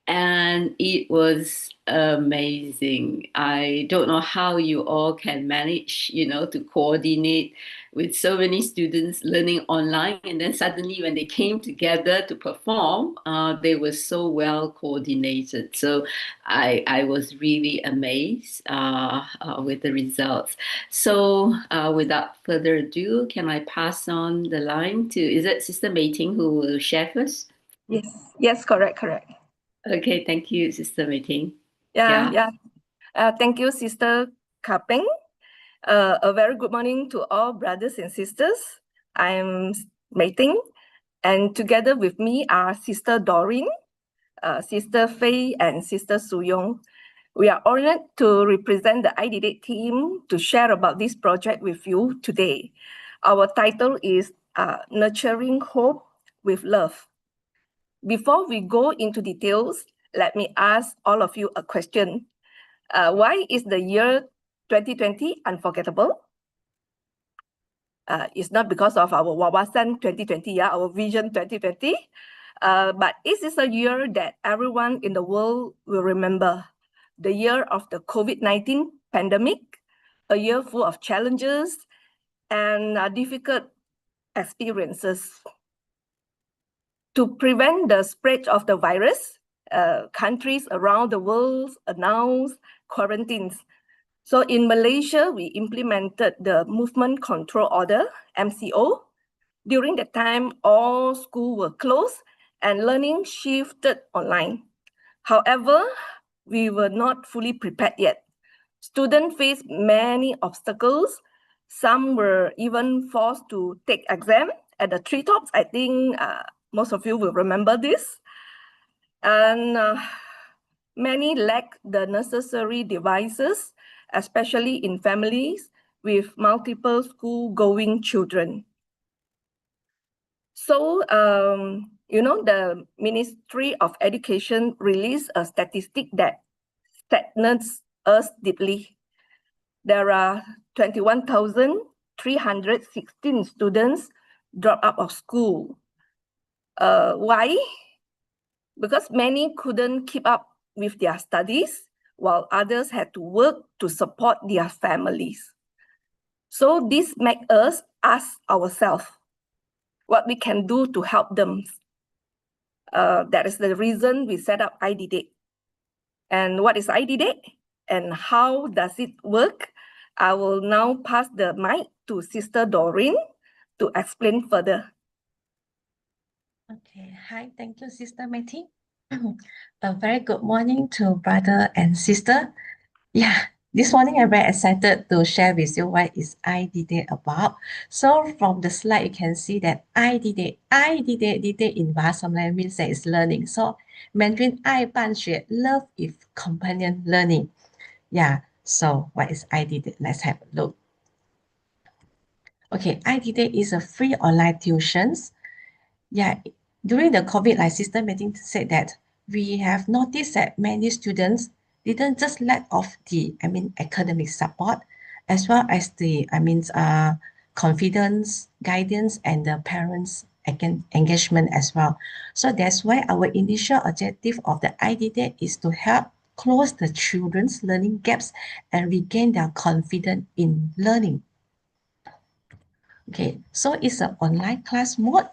and it was amazing. I don't know how you all can manage, to coordinate with so many students learning online. And then suddenly when they came together to perform, they were so well coordinated. So I was really amazed with the results. So without further ado, can I pass on the line to, is it Sister Mei Ting who will share first? Yes, correct. Okay, thank you, Sister Mei Ting. Yeah. Thank you, Sister Kapeng. A very good morning to all brothers and sisters. I'm Mei Ting, and together with me are Sister Doreen, Sister Faye, and Sister Su Yong. We are honored to represent the IDD team to share about this project with you today. Our title is Nurturing Hope with Love. Before we go into details, let me ask all of you a question. Why is the year 2020 unforgettable? It's not because of our Wawasan 2020, our Vision 2020, but it is a year that everyone in the world will remember. The year of the COVID-19 pandemic, a year full of challenges and difficult experiences. To prevent the spread of the virus, countries around the world announced quarantines. So in Malaysia, we implemented the Movement Control Order, MCO. During the time, all schools were closed and learning shifted online. However, we were not fully prepared yet. Students faced many obstacles. Some were even forced to take exam at the treetops. I think most of you will remember this. And many lack the necessary devices, especially in families with multiple school-going children. So, the Ministry of Education released a statistic that saddens us deeply. There are 21,316 students drop out of school. Why? Because many couldn't keep up with their studies, while others had to work to support their families. So this makes us ask ourselves what we can do to help them. That is the reason we set up IDD. And what is IDD? And how does it work? I will now pass the mic to Sister Doreen to explain further. Okay, hi, thank you, Sister Matty. A very good morning to brother and sister. Yeah, this morning I'm very excited to share with you what is IDD about. So from the slide, you can see that IDD in Bahasa Melayu means that it's learning. So Mandarin 爱伴学, love is companion learning. Yeah, so what is IDD? Let's have a look. Okay, IDD is a free online tuitions. Yeah, during the COVID, like Sister Meeting said that we have noticed that many students didn't just lack of the, academic support, as well as the, confidence, guidance, and the parents' engagement as well. So that's why our initial objective of the IDD is to help close the children's learning gaps and regain their confidence in learning. Okay, so it's an online class mode.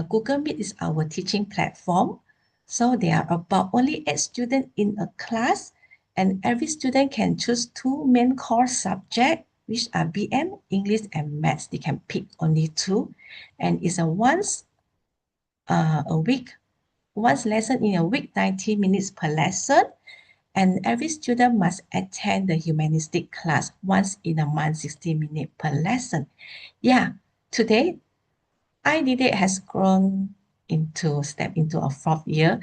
Google Meet is our teaching platform. So there are about only 8 students in a class, and every student can choose 2 main core subjects, which are BM, English, and Maths. They can pick only 2, and it's a once lesson in a week, 90 minutes per lesson, and every student must attend the humanistic class once in a month, 60 minutes per lesson. Yeah, today IDD has grown into a 4th year,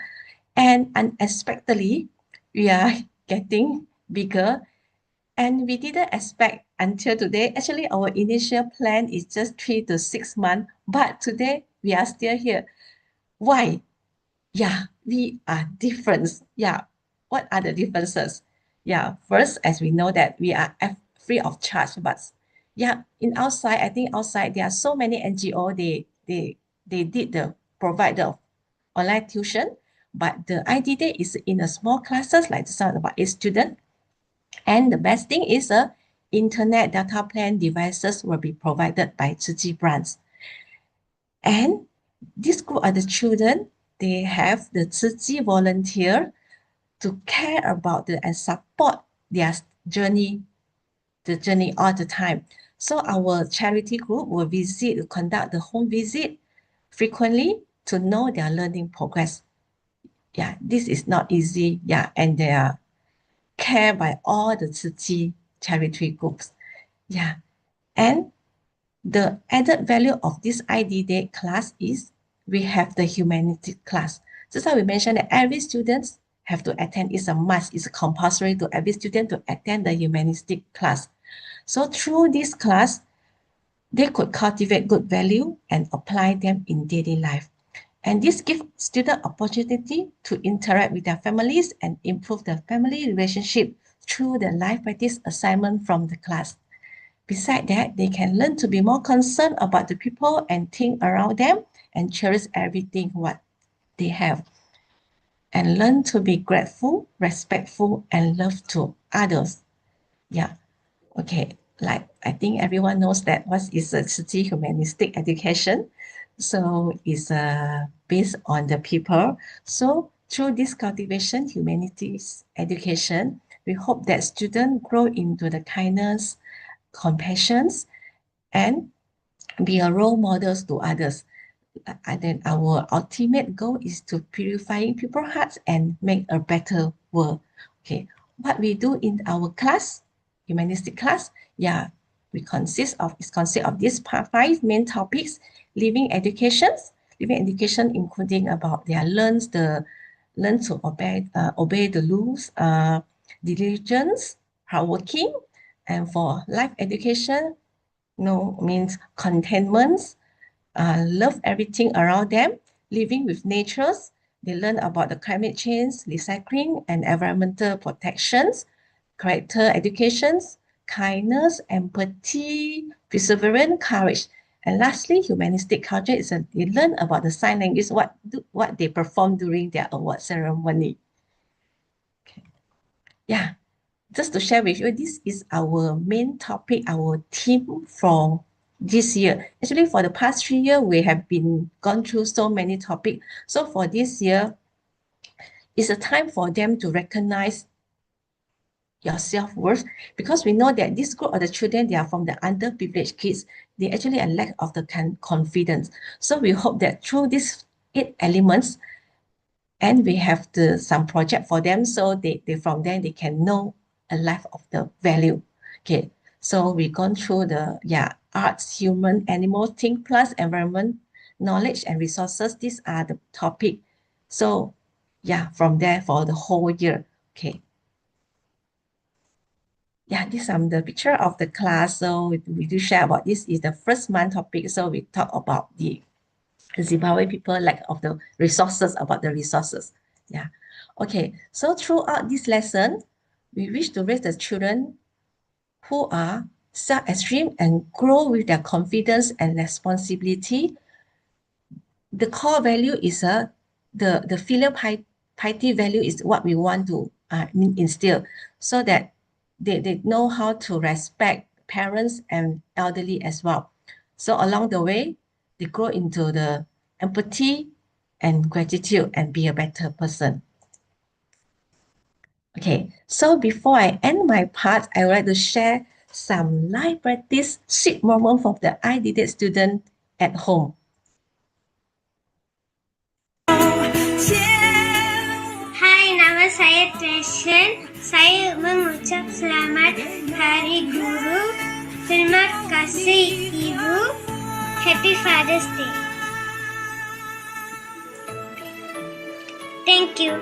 and unexpectedly we are getting bigger, and we didn't expect until today. Actually, our initial plan is just 3 to 6 months, but today we are still here. Why? Yeah, we are different. Yeah, what are the differences? Yeah, first, as we know that we are free of charge, but yeah, I think outside there are so many NGO, they provide the online tuition, but the IDD is in a small classes, like this one about 8 students. And the best thing is internet data plan devices will be provided by Su Ching branch. And this group of the children, they have the Su Ching volunteer to care about and support their journey all the time. So our charity group will conduct the home visit frequently to know their learning progress. Yeah, this is not easy. Yeah, and they are cared by all the Su Ching charity groups. Yeah, and the added value of this IDD class is we have the humanities class. Just how we mentioned that every student have to attend, is a must, it's compulsory to every student to attend the humanistic class. So through this class, they could cultivate good value and apply them in daily life. And this gives students opportunity to interact with their families and improve their family relationship through the life practice assignment from the class. Besides that, they can learn to be more concerned about the people and things around them and cherish everything what they have. And learn to be grateful, respectful, and love to others. Yeah, okay. Like, I think everyone knows that what is a Su Ching humanistic education. So it's based on the people. So through this cultivation, humanities education, We hope that students grow into the kindness, compassion, and be a role models to others. And then our ultimate goal is to purifying people's hearts and make a better world. Okay, what we do in our class, humanistic class, yeah, it consists of these 5 main topics: living education, including about their learn to obey the rules, diligence, hardworking, and for life education, means contentment, love everything around them, living with nature. They learn about the climate change, recycling, and environmental protections, character educations, kindness, empathy, perseverance, courage. And lastly, humanistic culture is they learn about the sign language, what they perform during their award ceremony. Okay. Yeah, just to share with you, this is our main topic, our theme from this year. Actually, for the past 3 years, we have been gone through so many topics. So for this year, it's a time for them to recognize your self-worth, because we know that this group of the children, they are from the underprivileged kids. They actually a lack of the confidence. So we hope that through these 8 elements, and we have some project for them, so they from there they can know a life of the value. Okay, so we gone through the arts, human, animal, thing, plus environment, knowledge and resources. These are the topic. So from there for the whole year. Okay. This is the picture of the class. So we do share about this is the first month topic. So we talk about the Zimbabwe people lack of the resources, about the resources. Okay, so throughout this lesson, we wish to raise the children who are self-esteem and grow with their confidence and responsibility. The core value is the filial piety value is what we want to instill, so that they know how to respect parents and elderly as well. So along the way, they grow into the empathy and gratitude and be a better person. Okay, so before I end my part, I would like to share some live practice sweet moment from the IDD student at home. Hai, nama saya Treshen. Saya mengucap selamat Hari Guru. Terima kasih Ibu. Happy Father's Day. Thank you.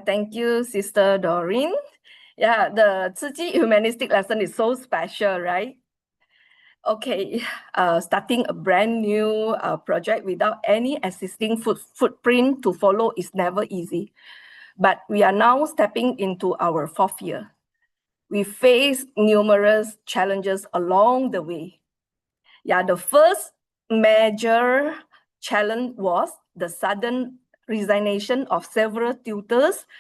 Thank you, Sister Doreen. The Su Ching humanistic lesson is so special, right? Okay, starting a brand new project without any existing footprint to follow is never easy. But we are now stepping into our 4th year. We face numerous challenges along the way. The first major challenge was the sudden resignation of several tutors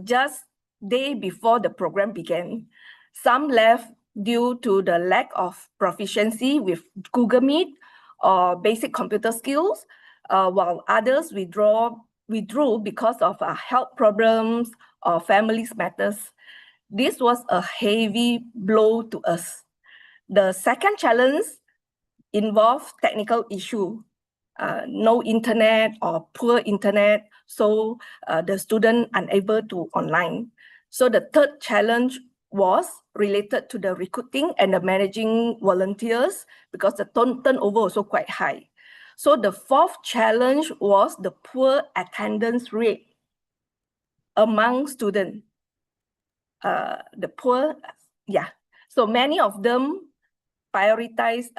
just day before the program began. Some left due to the lack of proficiency with Google Meet or basic computer skills, while others withdrew because of health problems or family matters. This was a heavy blow to us. The second challenge involved technical issue. No internet or poor internet, so the student unable to online. So the third challenge was related to the recruiting and the managing volunteers because the turnover was also quite high. So the fourth challenge was the poor attendance rate among students. So many of them prioritize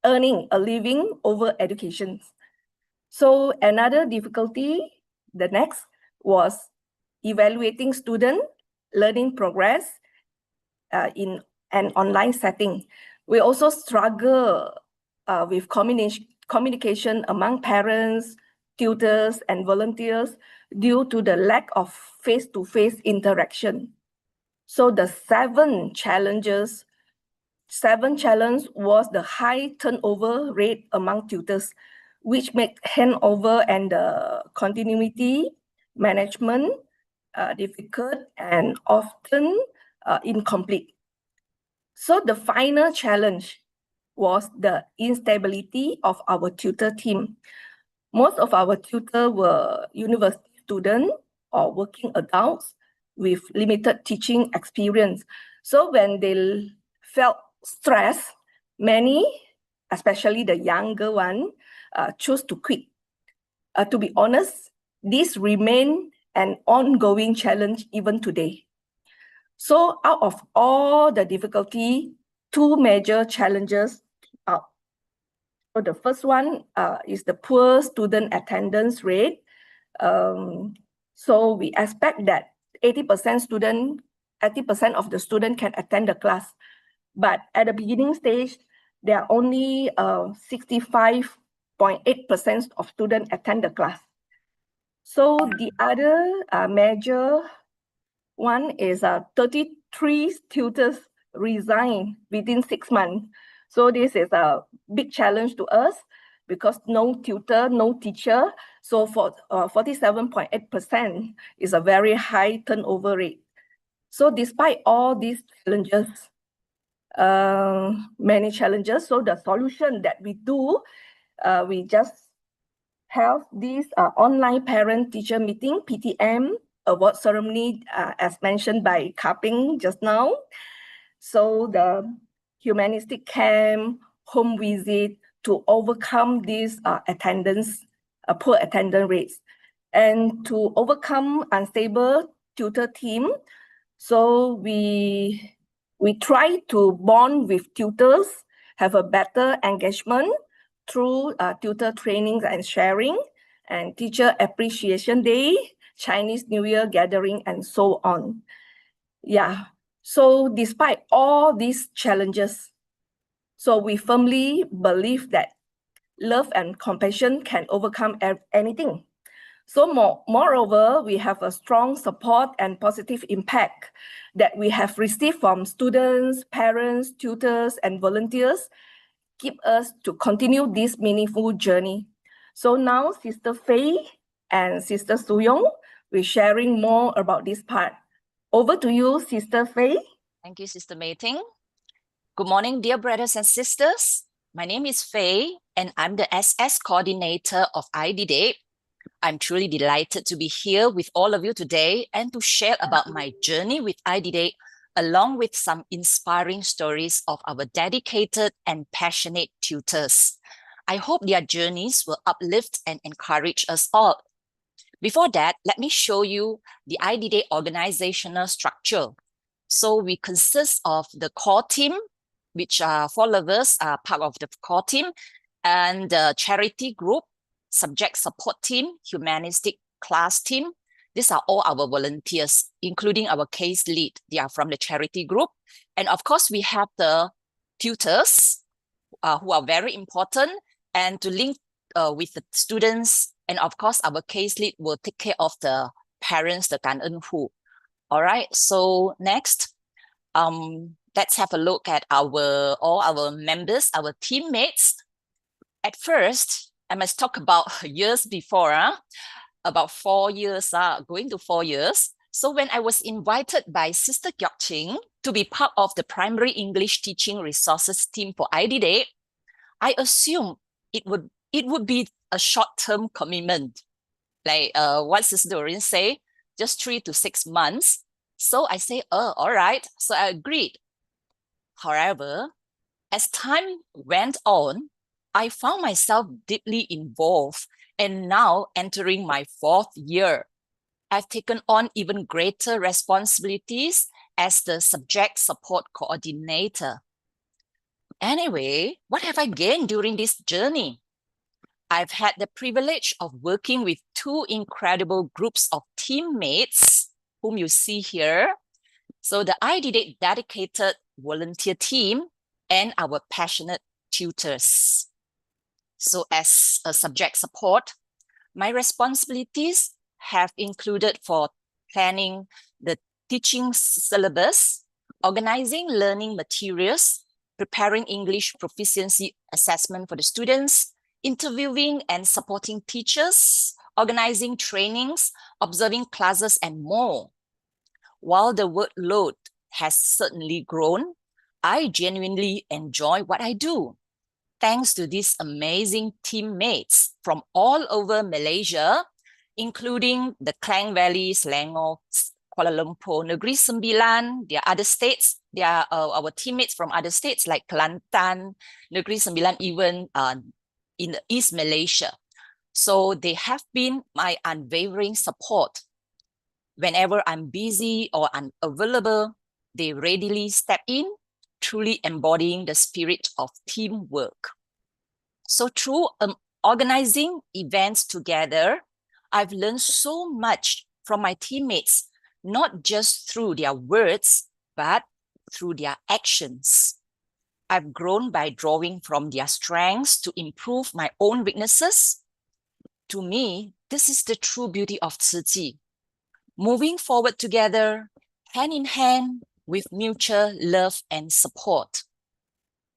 earning a living over education. So another difficulty, the next, was evaluating student learning progress in an online setting. We also struggle with communication among parents, tutors, and volunteers due to the lack of face-to-face interaction. So the seventh challenge was the high turnover rate among tutors, which make handover and continuity management difficult and often incomplete. So the final challenge was the instability of our tutor team. Most of our tutors were university students or working adults with limited teaching experience. So when they felt stressed, many, especially the younger one, chose to quit. To be honest, this remains an ongoing challenge even today. So out of all the difficulty, two major challenges are. So the first one is the poor student attendance rate. So we expect that 80% of the student can attend the class. But at the beginning stage, there are only 65.8% of students attend the class. So the other major one is 33 tutors resign within 6 months. So this is a big challenge to us because no tutor, no teacher. So for 47.8% is a very high turnover rate. So despite all these challenges, many challenges, so the solution that we do, we just have this online parent-teacher meeting, PTM, award ceremony, as mentioned by Kaping just now. So the humanistic camp, home visit to overcome these poor attendance rates. And to overcome unstable tutor team, so we try to bond with tutors, have a better engagement through tutor trainings and sharing, and teacher appreciation day, Chinese New Year gathering, and so on. Yeah, so despite all these challenges, so we firmly believe that love and compassion can overcome anything. So moreover, we have a strong support and positive impact that we have received from students, parents, tutors, and volunteers, keep us to continue this meaningful journey. So now Sister Faye and Sister Su Yong will sharing more about this part. Over to you, Sister Faye. Thank you, Sister Mei Ting. Good morning, dear brothers and sisters. My name is Faye, and I'm the SS coordinator of IDDA. I'm truly delighted to be here with all of you today and to share about my journey with IDDA, along with some inspiring stories of our dedicated and passionate tutors. I hope their journeys will uplift and encourage us all. Before that, let me show you the IDDA organizational structure. So we consist of the core team, which are 4 lovers are part of the core team, and the charity group, subject support team, humanistic class team. These are all our volunteers, including our case lead. They are from the charity group. And of course, we have the tutors who are very important and to link with the students. And of course, our case lead will take care of the parents, the Kan En Hu. All right, so next, let's have a look at all our members, our teammates. At first, I must talk about years before, about 4 years, going to 4 years. So when I was invited by Sister Ching to be part of the primary English teaching resources team for IDDA, I assumed it would be a short-term commitment. Like what Sister Doreen say, just 3 to 6 months. So I say, oh, all right. So I agreed. However, as time went on, I found myself deeply involved and now entering my 4th year. I've taken on even greater responsibilities as the subject support coordinator. Anyway, what have I gained during this journey? I've had the privilege of working with 2 incredible groups of teammates whom you see here. So the IDD dedicated volunteer team and our passionate tutors. So as a subject support, my responsibilities have included for planning the teaching syllabus, organizing learning materials, preparing English proficiency assessment for the students, interviewing and supporting teachers, organizing trainings, observing classes, and more. While the workload has certainly grown, I genuinely enjoy what I do. Thanks to these amazing teammates from all over Malaysia, including the Klang Valley, Selangor, Kuala Lumpur, Negeri Sembilan, their other states, they are our teammates from other states like Kelantan, Negeri Sembilan, even in the East Malaysia. So they have been my unwavering support. Whenever I'm busy or unavailable, they readily step in, truly embodying the spirit of teamwork. So through organizing events together, I've learned so much from my teammates, not just through their words, but through their actions. I've grown by drawing from their strengths to improve my own weaknesses. To me, this is the true beauty of Tzu Chi. Moving forward together, hand in hand, with mutual love and support.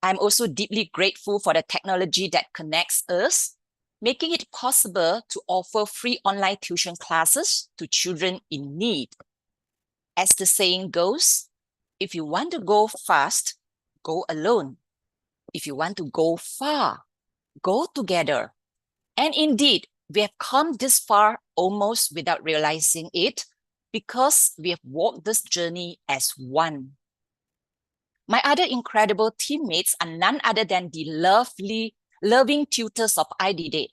I'm also deeply grateful for the technology that connects us, making it possible to offer free online tuition classes to children in need. As the saying goes, if you want to go fast, go alone. If you want to go far, go together. And indeed, we have come this far almost without realizing it, because we have walked this journey as one. My other incredible teammates are none other than the loving tutors of IDD.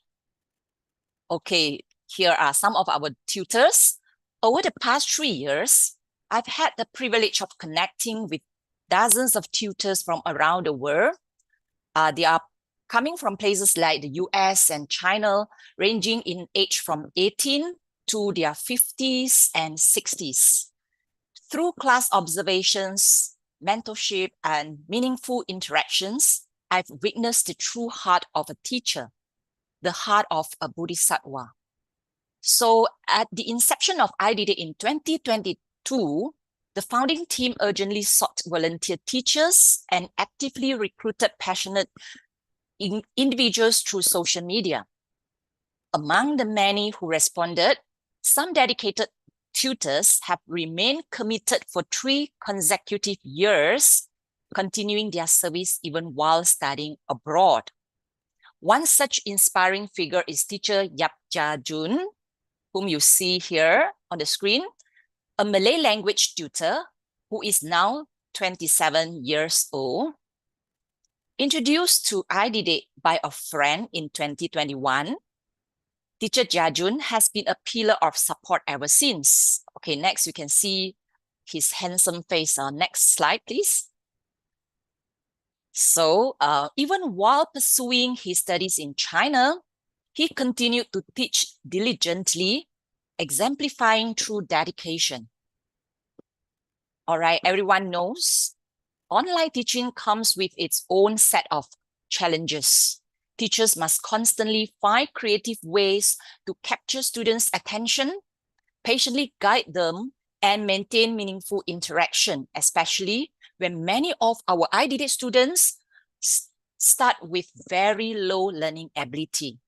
Okay, here are some of our tutors. Over the past 3 years, I've had the privilege of connecting with dozens of tutors from around the world. They are coming from places like the US and China, ranging in age from 18 to their 50s and 60s. Through class observations, mentorship, and meaningful interactions, I've witnessed the true heart of a teacher, the heart of a bodhisattva. So at the inception of IDD in 2022, the founding team urgently sought volunteer teachers and actively recruited passionate individuals through social media. Among the many who responded, some dedicated tutors have remained committed for 3 consecutive years, continuing their service even while studying abroad. One such inspiring figure is teacher Yap Jia Jun, whom you see here on the screen, a Malay language tutor who is now 27 years old. Introduced to IDD by a friend in 2021, Teacher Jia has been a pillar of support ever since. Okay, next you can see his handsome face. Next slide, please. So even while pursuing his studies in China, he continued to teach diligently, exemplifying true dedication. All right, everyone knows online teaching comes with its own set of challenges. Teachers must constantly find creative ways to capture students' attention, patiently guide them, and maintain meaningful interaction, especially when many of our IDD students start with very low learning ability.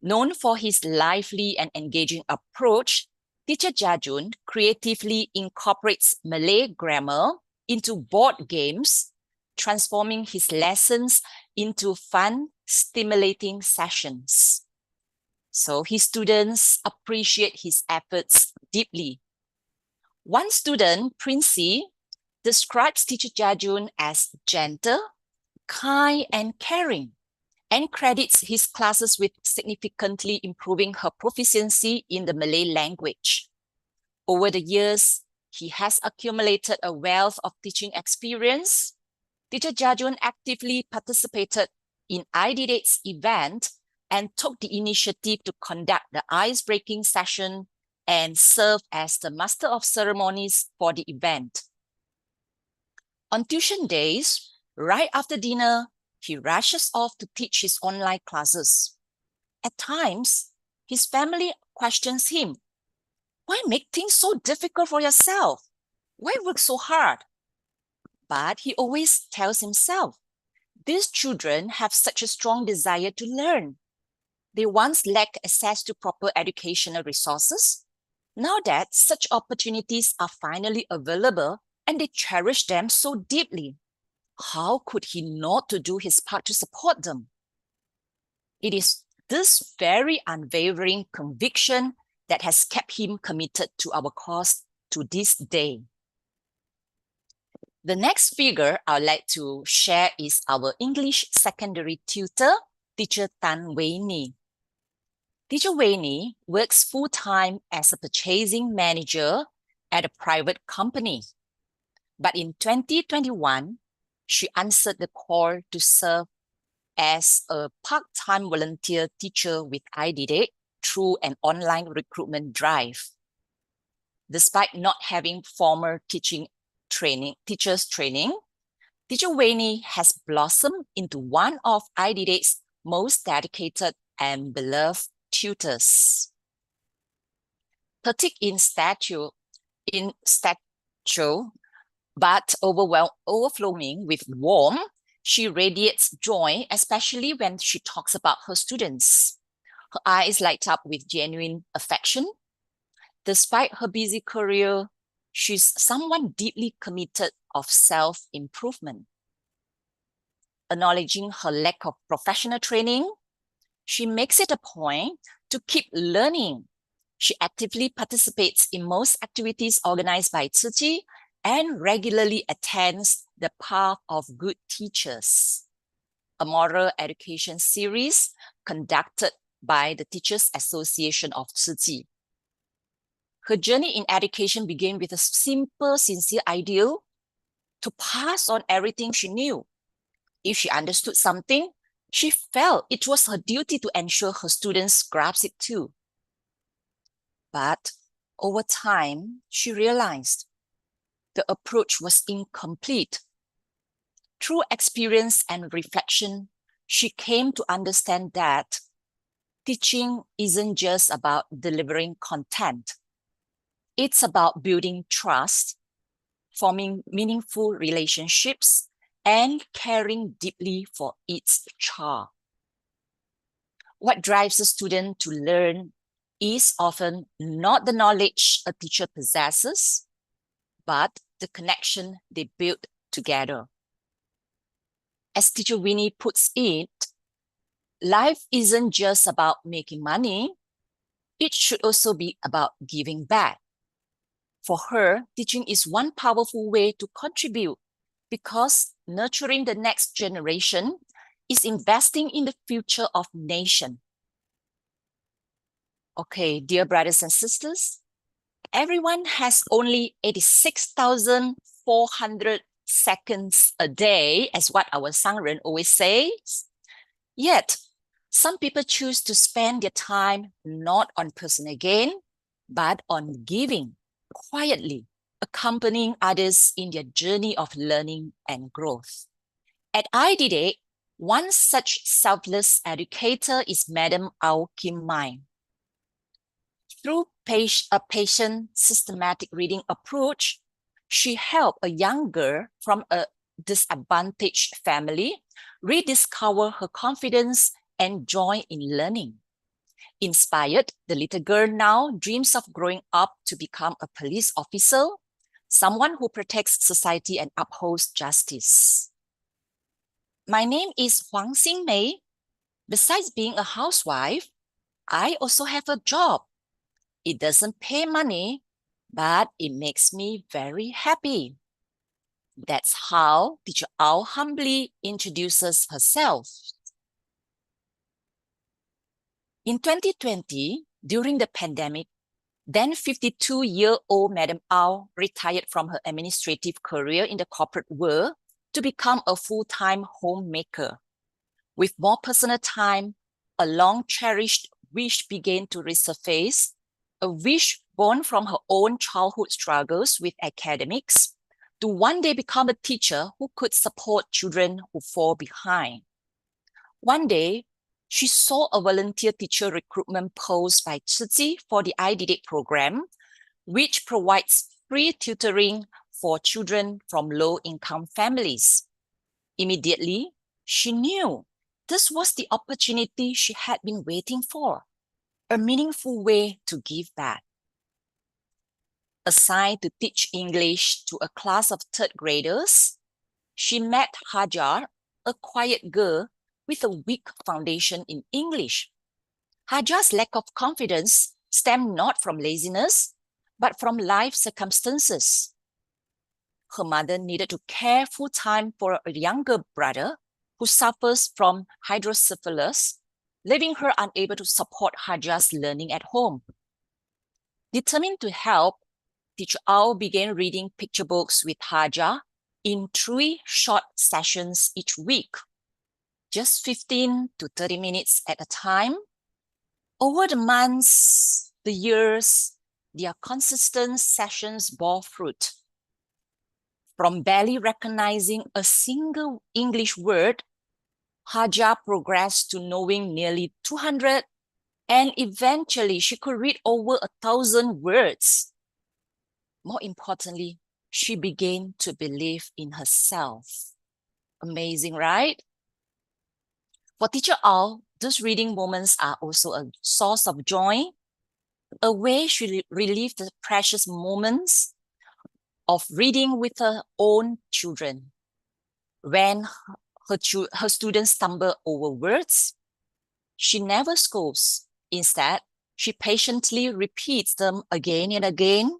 Known for his lively and engaging approach, Teacher Jia creatively incorporates Malay grammar into board games, transforming his lessons into fun, stimulating sessions. So his students appreciate his efforts deeply. One student, Princey, describes teacher Jajun as gentle, kind, and caring, and credits his classes with significantly improving her proficiency in the Malay language. Over the years, he has accumulated a wealth of teaching experience. Teacher Jajun actively participated in IDDA's event and took the initiative to conduct the ice-breaking session and serve as the master of ceremonies for the event. On tuition days, right after dinner, he rushes off to teach his online classes. At times, his family questions him, "Why make things so difficult for yourself? Why work so hard?" But he always tells himself, these children have such a strong desire to learn. They once lacked access to proper educational resources. Now that such opportunities are finally available and they cherish them so deeply, how could he not to do his part to support them? It is this very unwavering conviction that has kept him committed to our cause to this day. The next figure I'd like to share is our English secondary tutor, Teacher Tan Wei Ni. Teacher Wei Ni works full-time as a purchasing manager at a private company. But in 2021, she answered the call to serve as a part-time volunteer teacher with IDDA through an online recruitment drive. Despite not having formal teachers training, Teacher Wei Ni has blossomed into one of IDDA's most dedicated and beloved tutors. Petite in stature, but overflowing with warmth, she radiates joy, especially when she talks about her students. Her eyes light up with genuine affection. Despite her busy career, she's someone deeply committed of self-improvement. Acknowledging her lack of professional training, she makes it a point to keep learning. She actively participates in most activities organized by Su Ching and regularly attends the Path of Good Teachers, a moral education series conducted by the Teachers Association of Su Ching. Her journey in education began with a simple, sincere ideal to pass on everything she knew. If she understood something, she felt it was her duty to ensure her students grasped it too. But over time, she realized the approach was incomplete. Through experience and reflection, she came to understand that teaching isn't just about delivering content. It's about building trust, forming meaningful relationships, and caring deeply for each child. What drives a student to learn is often not the knowledge a teacher possesses, but the connection they build together. As Teacher Winnie puts it, life isn't just about making money, it should also be about giving back. For her, teaching is one powerful way to contribute because nurturing the next generation is investing in the future of nation. Okay, dear brothers and sisters, everyone has only 86,400 seconds a day, as what our Sangren always says. Yet, some people choose to spend their time not on personal gain, but on giving, quietly, accompanying others in their journey of learning and growth. At IDDA, one such selfless educator is Madam Au Kim Mai. Through a patient, systematic reading approach, she helped a young girl from a disadvantaged family rediscover her confidence and joy in learning. Inspired, the little girl now dreams of growing up to become a police officer, someone who protects society and upholds justice. My name is Huang Xin Mei. Besides being a housewife, I also have a job. It doesn't pay money, but it makes me very happy. That's how Teacher Au humbly introduces herself. In 2020, during the pandemic, then 52-year-old Madam Au retired from her administrative career in the corporate world to become a full-time homemaker. With more personal time, a long-cherished wish began to resurface, a wish born from her own childhood struggles with academics, to one day become a teacher who could support children who fall behind. One day, she saw a volunteer teacher recruitment post by Tzu for the IDD program, which provides free tutoring for children from low-income families. Immediately, she knew this was the opportunity she had been waiting for, a meaningful way to give back. Assigned to teach English to a class of third graders, she met Hajar, a quiet girl with a weak foundation in English. Hajar's lack of confidence stemmed not from laziness, but from life circumstances. Her mother needed to care full-time for a younger brother who suffers from hydrocephalus, leaving her unable to support Hajar's learning at home. Determined to help, Teacher Au began reading picture books with Hajar in 3 short sessions each week, just 15 to 30 minutes at a time. Over the months, the years, their consistent sessions bore fruit. From barely recognizing a single English word, Hajar progressed to knowing nearly 200, and eventually she could read over 1,000 words. More importantly, she began to believe in herself. Amazing, right? For Teacher Au, those reading moments are also a source of joy, a way she relieved the precious moments of reading with her own children. When her students stumble over words, she never scolds. Instead, she patiently repeats them again and again.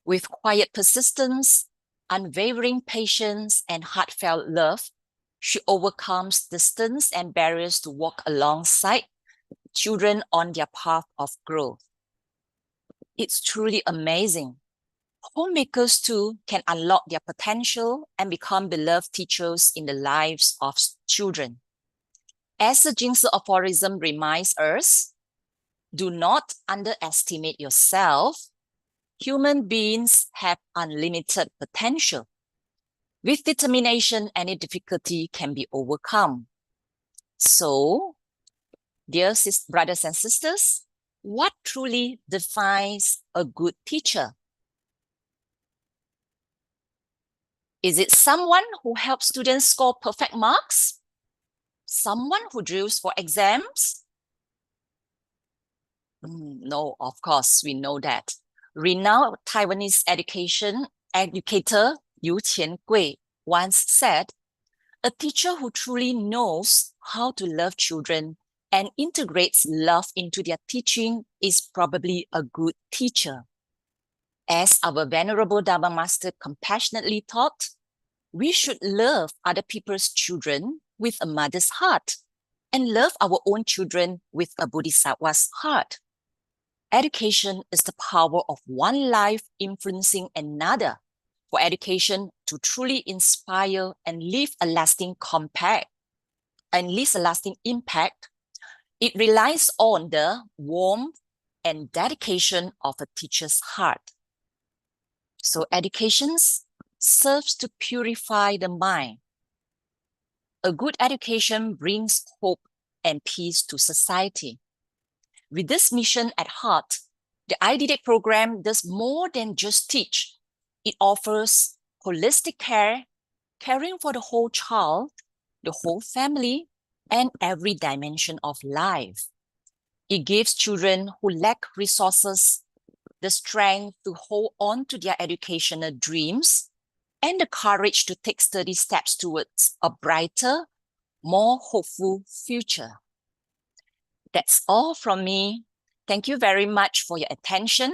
With quiet persistence, unwavering patience, and heartfelt love, she overcomes distance and barriers to walk alongside children on their path of growth. It's truly amazing. Homemakers too can unlock their potential and become beloved teachers in the lives of children. As the Jingzi aphorism reminds us, do not underestimate yourself. Human beings have unlimited potential. With determination, any difficulty can be overcome. So, dear brothers and sisters, what truly defines a good teacher? Is it someone who helps students score perfect marks? Someone who drills for exams? No, of course, we know that. Renowned Taiwanese educator Yu Qiangui once said, a teacher who truly knows how to love children and integrates love into their teaching is probably a good teacher. As our Venerable Dharma Master compassionately taught, we should love other people's children with a mother's heart and love our own children with a bodhisattva's heart. Education is the power of one life influencing another. For education to truly inspire and leave a lasting impact, it relies on the warmth and dedication of a teacher's heart. So education serves to purify the mind. A good education brings hope and peace to society. With this mission at heart, the IDD program does more than just teach. It offers holistic care, caring for the whole child, the whole family, and every dimension of life. It gives children who lack resources the strength to hold on to their educational dreams and the courage to take steady steps towards a brighter, more hopeful future. That's all from me. Thank you very much for your attention.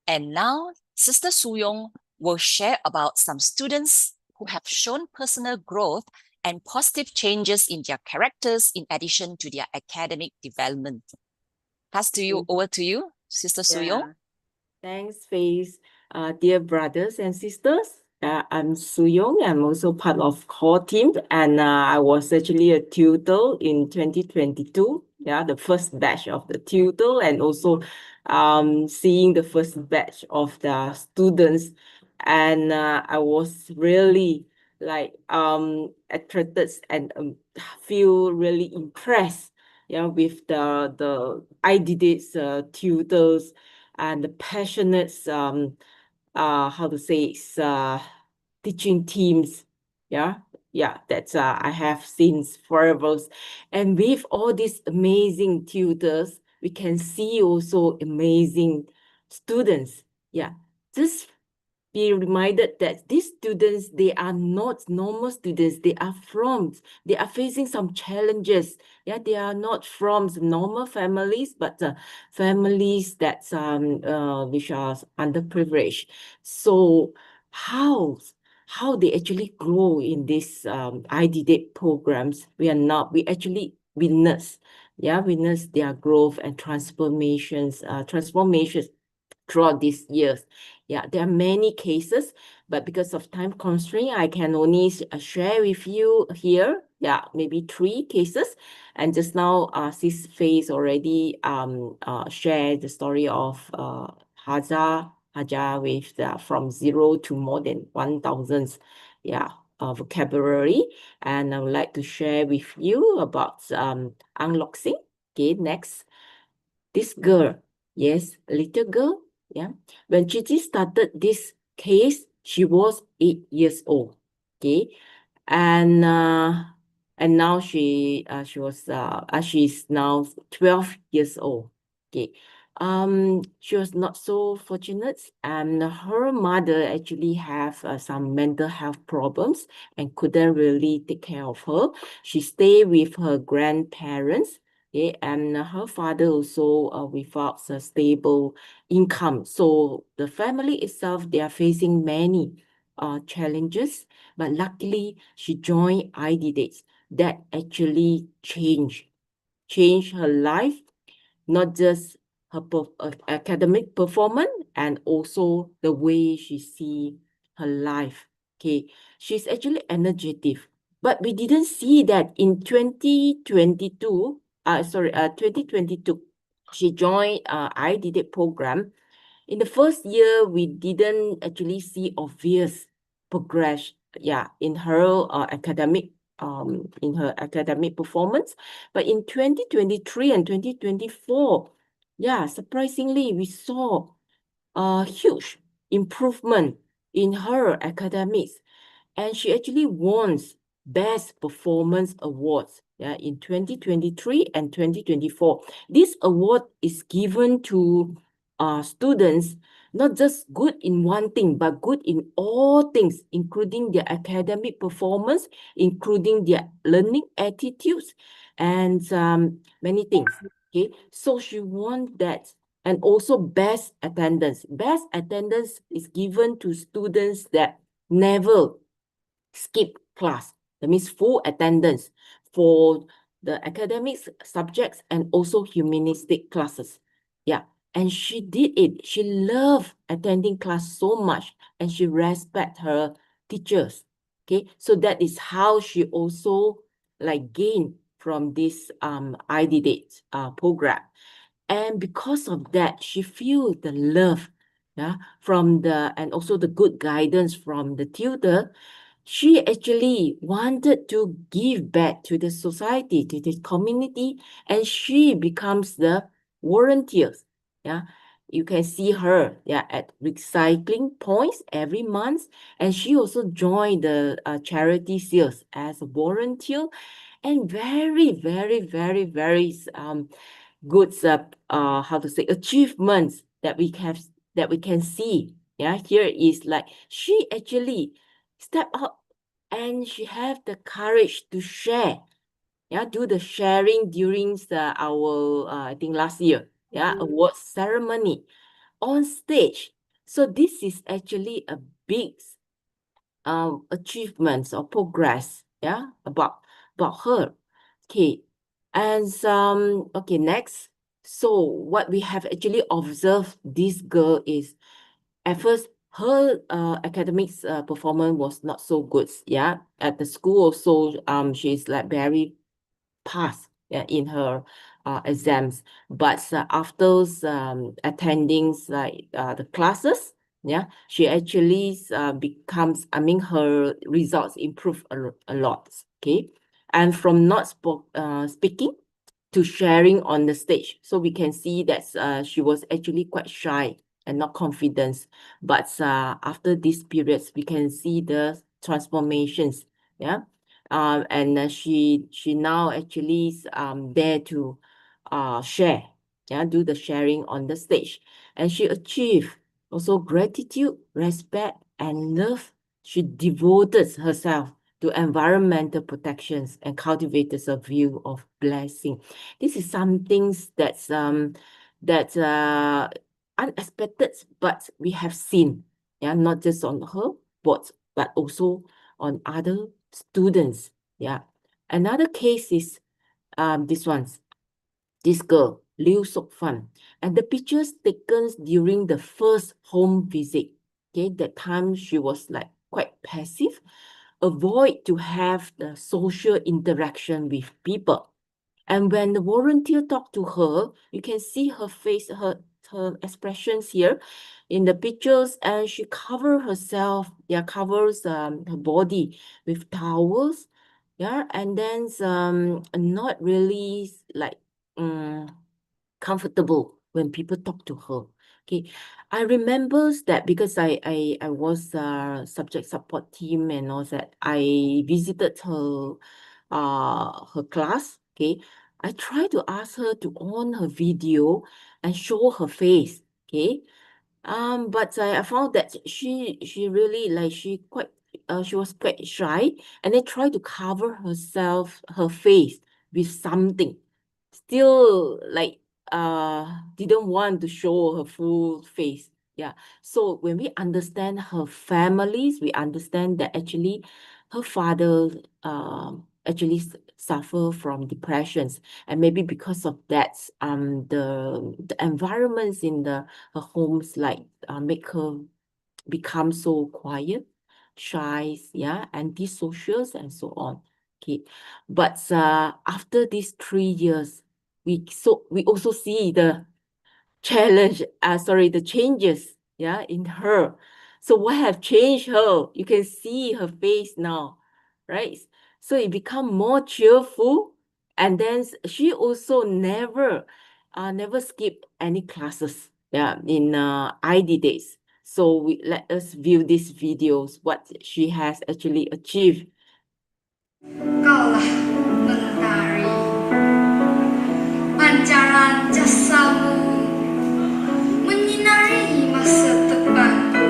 And now, Sister Su Yong will share about some students who have shown personal growth and positive changes in their characters in addition to their academic development. Over to you, Sister Su Yong. Yeah. Thanks, Faye. Dear brothers and sisters, I'm Su Yong. I'm also part of core team, and I was actually a tutor in 2022. Yeah, the first batch of the tutor, and also seeing the first batch of the students, and I was really like attracted and feel really impressed. Yeah, with the IDD's tutors and the passionate how to say teaching teams. Yeah, that's I have seen forever. And with all these amazing tutors, we can see also amazing students. Yeah, just be reminded that these students, they are not normal students. They are facing some challenges. Yeah, they are not from the normal families, but families that which are underprivileged. So how they actually grow in these IDD programs, we actually witness their growth and transformations throughout these years. Yeah, there are many cases, but because of time constraint, I can only share with you here. Yeah, maybe 3 cases. And just now, Sis Faye's already shared the story of Haja with from 0 to more than 1,000 vocabulary. And I would like to share with you about unboxing. Okay, next. This girl, yes, a little girl, yeah. When Gigi started this case, she was 8 years old, okay, and now she's now 12 years old, okay. She was not so fortunate, and her mother actually have some mental health problems and couldn't really take care of her. She stayed with her grandparents. Okay, and her father also without a stable income. So the family itself, they are facing many challenges, but luckily she joined IDDs that actually changed her life, not just her academic performance, and also the way she see her life. Okay, she's actually energetic, but we didn't see that in 2022. 2022, she joined IDD program. In the first year, we didn't actually see obvious progress, in her academic performance. But in 2023 and 2024, surprisingly, we saw a huge improvement in her academics, and she actually won Best Performance Awards in 2023 and 2024. This award is given to students not just good in one thing, but good in all things, including their academic performance, including their learning attitudes, and many things. Okay, so she won that. And also best attendance. Best attendance is given to students that never skip class. That means full attendance for the academics subjects and also humanistic classes. Yeah, and she did it. She loved attending class so much, and she respect her teachers. Okay, so that is how she also like gained from this IDD program. And because of that, she feel the love, from and also the good guidance from the tutor. She actually wanted to give back to the society, to the community, and she becomes the volunteers. Yeah, you can see her at recycling points every month, and she also joined the charity sales as a volunteer, and very, very, very, very good how to say achievements that we can see. Yeah, here is like she actually step up and she have the courage to share. Yeah, do the sharing during our I think last year. awards ceremony on stage. So this is actually a big achievements or progress, about her. Okay, and okay, next. So what we have actually observed this girl is, at first her academics performance was not so good. At the school also, she's like very pass in her exams, but after attending like the classes, she actually becomes, I mean, her results improve a lot. Okay, and from not speaking to sharing on the stage, so we can see that she was actually quite shy and not confident, but after these periods we can see the transformations. And she now actually dare to share, do the sharing on the stage, and she achieved also gratitude, respect, and love. She devoted herself to environmental protections and cultivated a view of blessing. This is some things that's unexpected, but we have seen, not just on her but also on other students. Another case is this girl, Liu Sok Fan, and the pictures taken during the first home visit. Okay, that time she was like quite passive, avoid to have the social interaction with people. And when the volunteer talked to her, you can see her face, her expressions here in the pictures, and she covers herself, covers her body with towels, and then not really like comfortable when people talk to her. Okay, I remember that because I was subject support team and all that. I visited her class. Okay, I tried to ask her to on her video and show her face. Okay, but I found that she really like she was quite shy, and then tried to cover her face with something. Still like didn't want to show her full face. So when we understand her families, we understand that actually her father actually suffer from depressions, and maybe because of that the environments in her homes like make her become so quiet, shy, antisocial, and so on. Okay, but after these 3 years, we also see the the changes, in her. So what have changed her? You can see her face now, right? So it become more cheerful, and then she also never skip any classes, in ID days. So let us view these videos, what she has actually achieved. Kaulah mentari, pancaran jasamu menyinari masa depanku.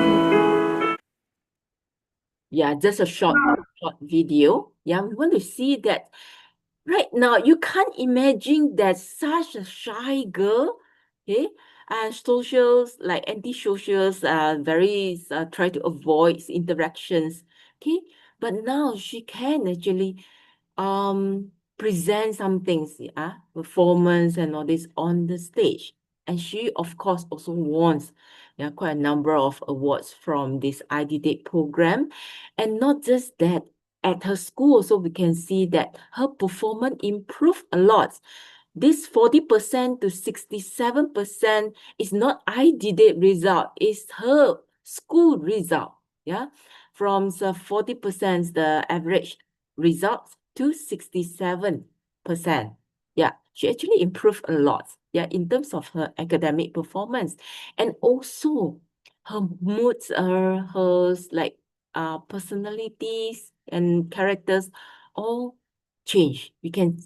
Just a short video. We want to see that right now you can't imagine that such a shy girl, okay, and socials like antisocials very try to avoid interactions, okay, but now she can actually present some things, performance and all this on the stage. And she of course also won quite a number of awards from this ID Date program. And not just that, at her school also we can see that her performance improved a lot. This 40% to 67% is not ID Date result, it's her school result. From the 40% the average results to 67%. She actually improved a lot, in terms of her academic performance. And also her moods, her like personalities and characters all change. We can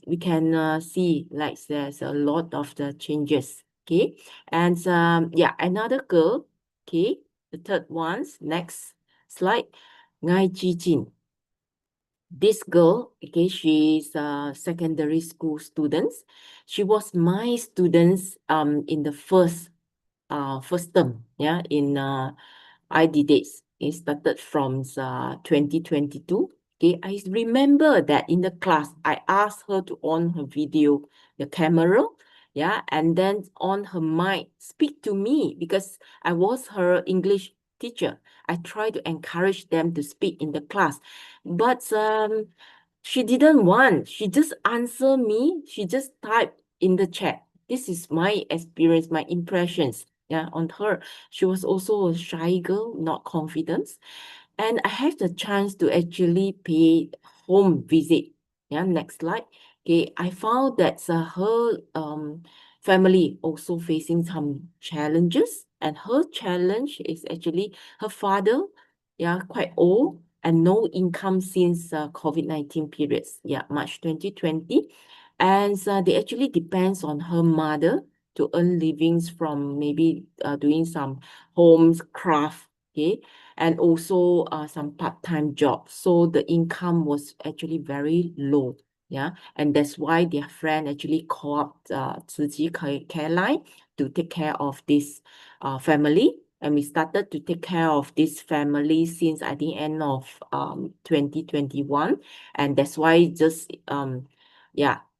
see like there's a lot of the changes. Okay, and another girl. Okay, the third ones. Next slide. Ngai Chi Jin. this girl, okay, she's a secondary school student. She was my students in the first term, yeah, in ID days. It started from 2022. Okay, I remember that in the class, I asked her to on her video, the camera, yeah, and then on her mic, speak to me because I was her English teacher. I tried to encourage them to speak in the class, but she didn't want. She just answered me. She just typed in the chat. This is my experience, my impressions, yeah, on her. She was also a shy girl, not confident. And I have the chance to actually pay home visit. Yeah, next slide. Okay, I found that her family also facing some challenges. And her challenge is actually her father, yeah, quite old and no income since COVID-19 periods, yeah, March 2020. And they actually depends on her mother to earn livings from maybe doing some homes craft, okay, and also some part-time jobs. So the income was actually very low, yeah, and that's why their friend actually called Su Ching care line to take care of this family. And we started to take care of this family since I think end of 2021. And that's why just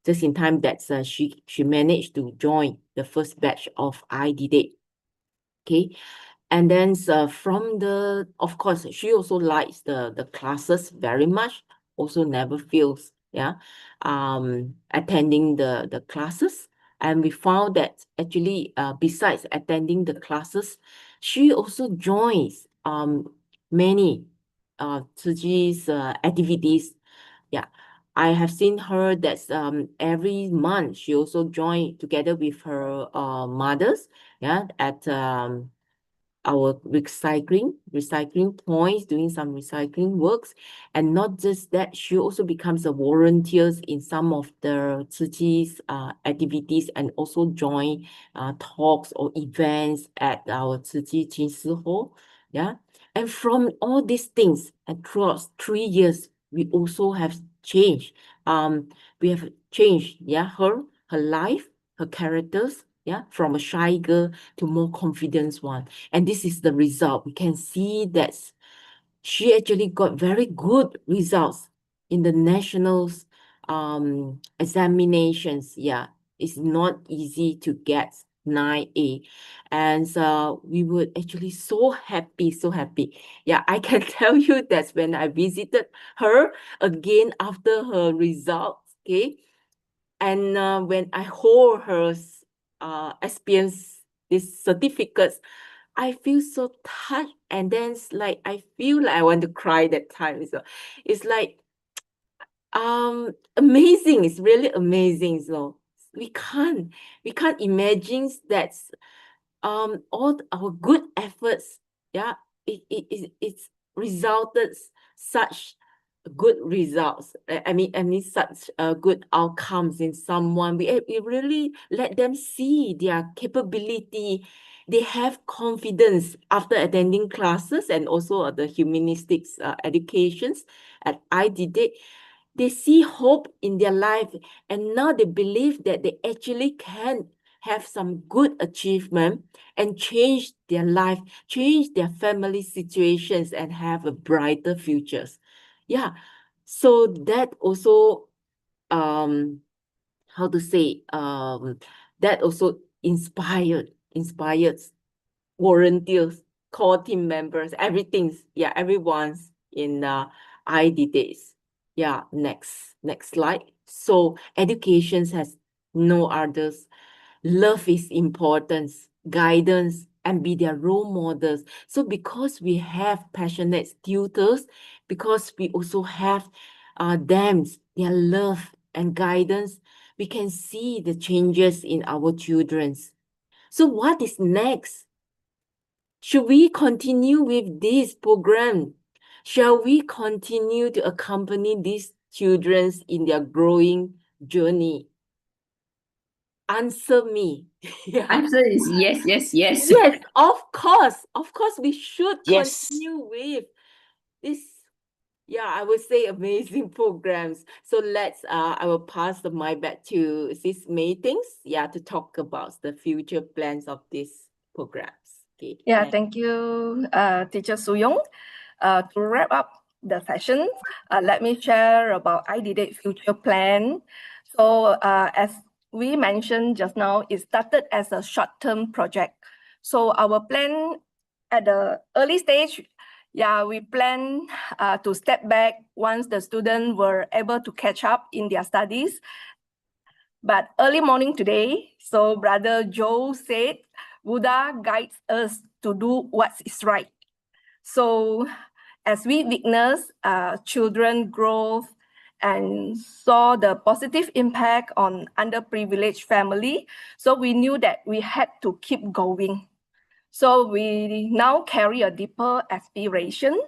just in time that she managed to join the first batch of ID Day. Okay. And then from of course, she also likes the classes very much, also never fails, yeah, attending the classes. And we found that actually, besides attending the classes, she also joins many Tzu Chi's activities. Yeah, I have seen her that every month she also join together with her mothers, yeah, at our recycling points, doing some recycling works. And not just that, she also becomes a volunteer in some of the Tzu Chi's activities and also join talks or events at our Tzu Chi Chin Si Hall. Yeah. And from all these things, across 3 years, we also have changed. We have changed, yeah, her life, her characters, yeah, from a shy girl to more confident one. And this is the result. We can see that she actually got very good results in the nationals examinations. Yeah, it's not easy to get 9A. And we were actually so happy, so happy. Yeah, I can tell you that when I visited her again after her results, okay, and when I hold her experience, these certificates, I feel so touched. And then it's like, I feel like I want to cry that time. So it's like, amazing. It's really amazing. So we can't imagine that all our good efforts, yeah, it's resulted such good results. I mean such good outcomes in someone. We really let them see their capability. They have confidence after attending classes and also the humanistics educations at IDD. They see hope in their life, and now they believe that they actually can have some good achievement and change their life, change their family situations, and have a brighter futures. Yeah. So that also, how to say, that also inspires volunteers, core team members, everything's, yeah, everyone's in ID days. Yeah, next slide. So education has no others. Love is important, guidance, and be their role models. So because we have passionate tutors, because we also have them, their love and guidance, we can see the changes in our children's. So what is next? Should we continue with this program? Shall we continue to accompany these children in their growing journey? Answer me. Yeah. Answer is yes, yes, yes. Yes, of course. Of course, we should Yes. continue with this, Yeah, I would say amazing programs. So I will pass the mic back to Sis Meetings, to talk about the future plans of these programs. Okay. Yeah, thanks. thank you, Teacher Su Yong. To wrap up the session, let me share about IDDate future plan. So as we mentioned just now, it started as a short-term project. So our plan at the early stage, we plan to step back once the students were able to catch up in their studies. But early morning today, so Brother Joe said, Buddha guides us to do what is right. So as we witness children growth and saw the positive impact on underprivileged family, so we knew that we had to keep going. So we now carry a deeper aspiration,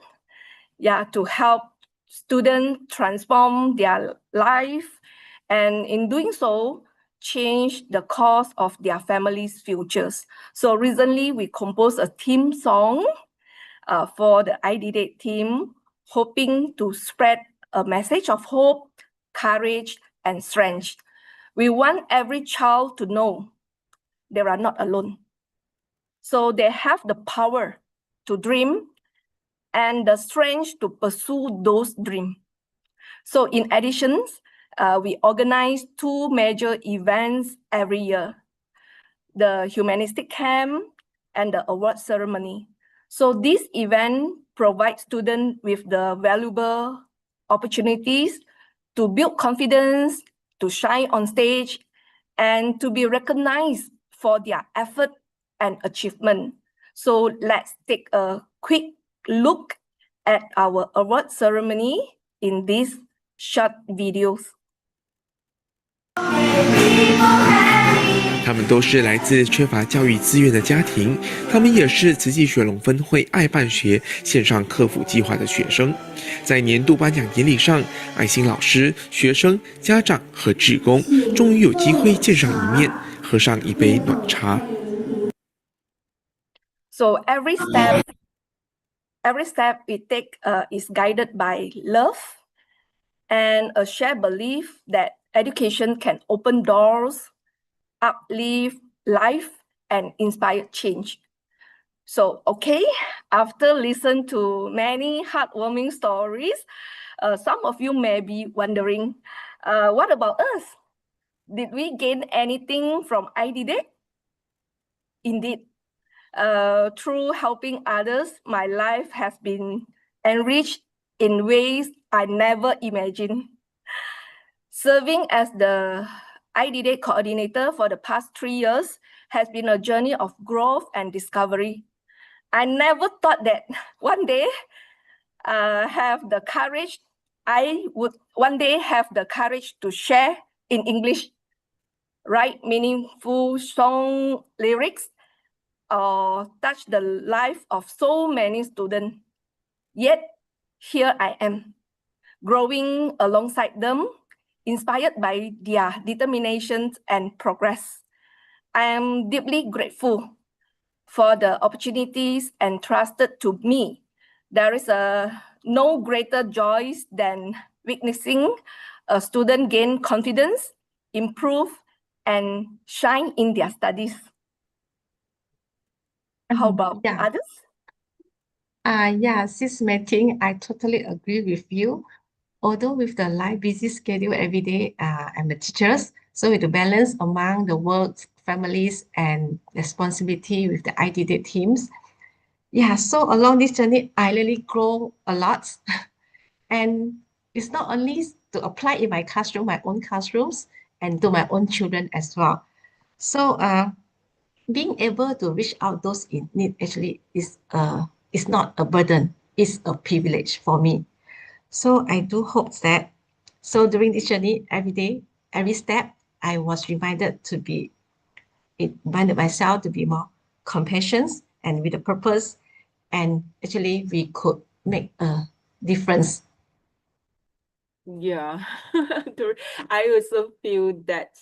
to help students transform their life, and in doing so, change the course of their family's futures. So recently, we composed a theme song for the IDDate team, hoping to spread a message of hope, courage, and strength. We want every child to know they are not alone. So they have the power to dream and the strength to pursue those dreams. So in addition, we organize 2 major events every year, the humanistic camp and the award ceremony. So this event provides students with the valuable opportunities to build confidence, to shine on stage, and to be recognized for their effort and achievement. So let's take a quick look at our award ceremony in these short videos. 他们都是来自缺乏教育资源的家庭，他们也是慈济雪龙分会爱办学线上客服计划的学生。在年度颁奖典礼上，爱心老师、学生、家长和志工终于有机会见上一面，喝上一杯暖茶。So every step we take is guided by love and a shared belief that education can open doors, uplift life, and inspire change. So, okay, after listening to many heartwarming stories, some of you may be wondering, what about us? Did we gain anything from IDDate? Indeed, through helping others, my life has been enriched in ways I never imagined. Serving as the IDDate coordinator for the past 3 years has been a journey of growth and discovery. I never thought that one day I would one day have the courage to share in English, write meaningful song lyrics, or touch the life of so many students. Yet, here I am, growing alongside them, inspired by their determination and progress. I am deeply grateful for the opportunities entrusted to me. There is no greater joy than witnessing a student gain confidence, improve, and shine in their studies. How about others? Sis Meting, I totally agree with you. Although with the life busy schedule every day, I'm a teacher, so with the balance among the work, families, and responsibility with the IDDate teams. So along this journey, I really grow a lot. And it's not only to apply in my classroom, my own classrooms, and to my own children as well. So being able to reach out those in need actually is not a burden, it's a privilege for me. So I do hope that, so during this journey, every day, every step, I was reminded myself to be more compassionate and with a purpose, and actually we could make a difference. Yeah, I also feel that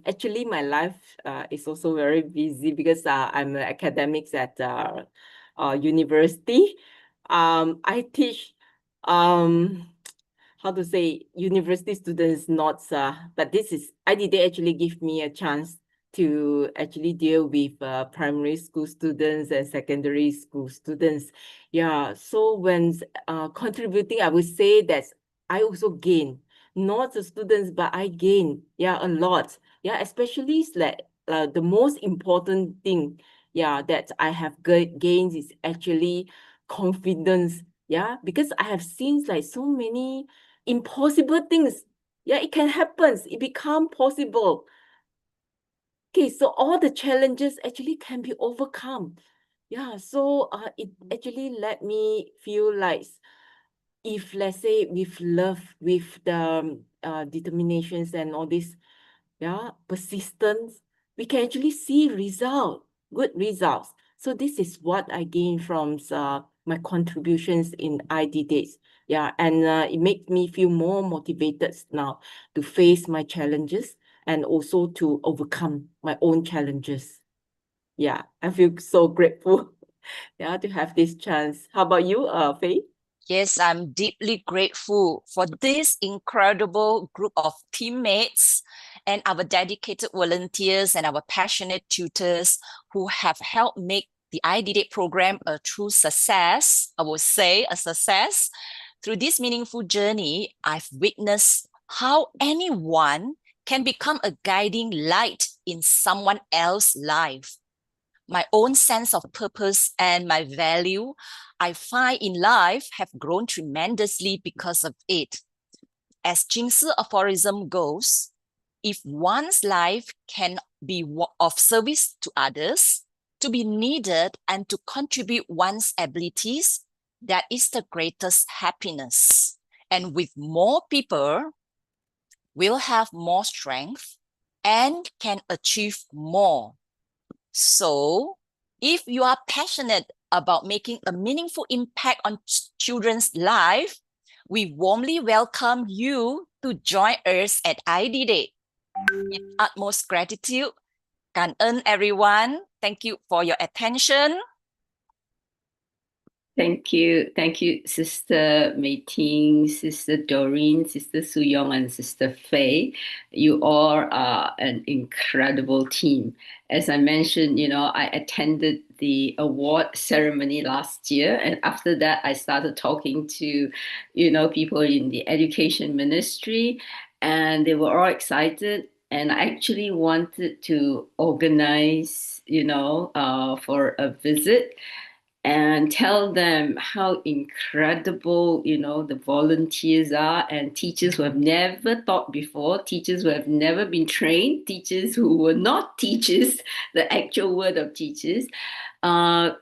actually my life is also very busy because I'm an academics at university. I teach how to say, university students not, but this is, IDD actually give me a chance to actually deal with primary school students and secondary school students. Yeah, so when contributing, I would say that I also gain, not the students, but I gain, yeah, a lot. Yeah, especially like the most important thing, yeah, that I have gained is actually confidence. Yeah, because I have seen like so many impossible things. Yeah, it can happen. It become possible. Okay, so all the challenges actually can be overcome. Yeah, so it actually let me feel like if let's say with love, with the determinations and all this, yeah, persistence, we can actually see good results. So this is what I gained from my contributions in ID days. Yeah, and it makes me feel more motivated now to face my challenges and also to overcome my own challenges. Yeah, I feel so grateful, yeah, to have this chance. How about you, Faye? Yes, I'm deeply grateful for this incredible group of teammates and our dedicated volunteers and our passionate tutors who have helped make the IDD program a true success. I would say a success. Through this meaningful journey, I've witnessed how anyone can become a guiding light in someone else's life. My own sense of purpose and my value I find in life have grown tremendously because of it. As Jingsi aphorism goes, if one's life can be of service to others, to be needed and to contribute one's abilities, that is the greatest happiness. And with more people, we'll have more strength and can achieve more. So, if you are passionate about making a meaningful impact on children's life, we warmly welcome you to join us at ID Day. With utmost gratitude, 感恩 everyone. Thank you for your attention. Thank you, Sister Mei Ting, Sister Doreen, Sister Su Yong, and Sister Faye. You all are an incredible team. As I mentioned, I attended the award ceremony last year, and after that, I started talking to, people in the education ministry, and they were all excited. And I actually wanted to organize, for a visit and tell them how incredible, the volunteers are, and teachers who have never taught before, teachers who have never been trained, teachers who were not teachers, the actual word of teachers,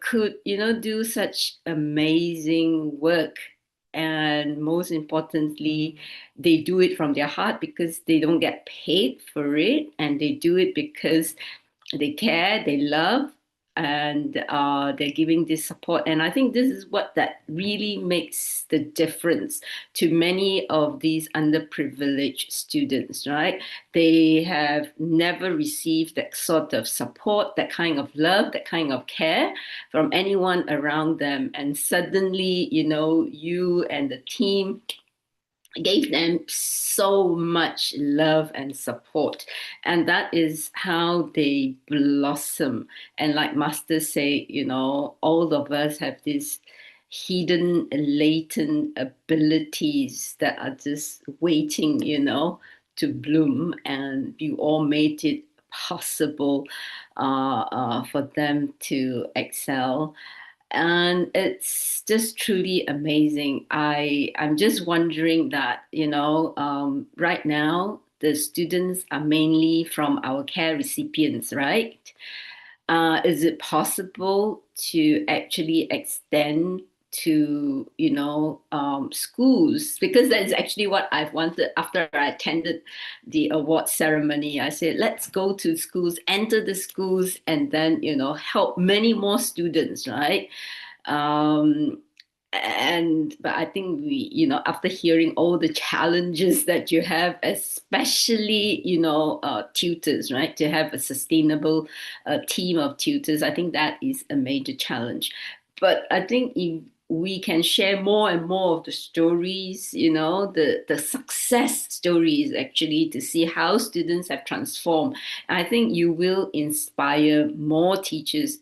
could, do such amazing work. And most importantly, they do it from their heart because they don't get paid for it, and they do it because they care, they love, and they're giving this support. And I think this is what that really makes the difference to many of these underprivileged students, right? They have never received that sort of support, that kind of love, that kind of care from anyone around them. And suddenly, you and the team gave them so much love and support, and that is how they blossom. And like Master say, all of us have these hidden latent abilities that are just waiting, to bloom, and you all made it possible for them to excel. And it's just truly amazing. I'm just wondering that, right now the students are mainly from our care recipients, right? Is it possible to actually extend to, schools? Because that's actually what I've wanted after I attended the award ceremony. I said, let's go to schools, enter the schools, and then, help many more students, right? But I think we, after hearing all the challenges that you have, especially, tutors, right? To have a sustainable team of tutors, I think that is a major challenge. But I think if we can share more and more of the stories, the success stories, actually, to see how students have transformed. I think you will inspire more teachers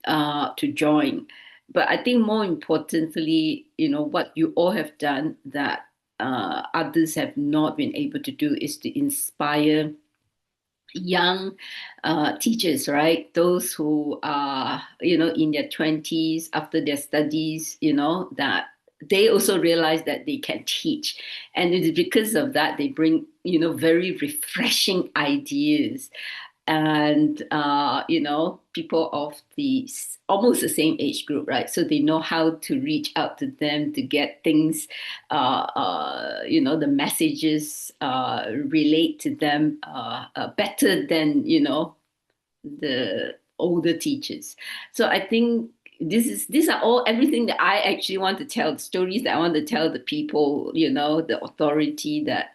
to join. But I think more importantly, what you all have done that others have not been able to do is to inspire young teachers, right? Those who are, in their 20s after their studies, that they also realize that they can teach. And it is because of that they bring, very refreshing ideas. And, people of almost the same age group, right? So they know how to reach out to them to get things, the messages relate to them better than, the older teachers. So I think these are all everything that I actually want to tell, the stories that I want to tell the people, the authority, that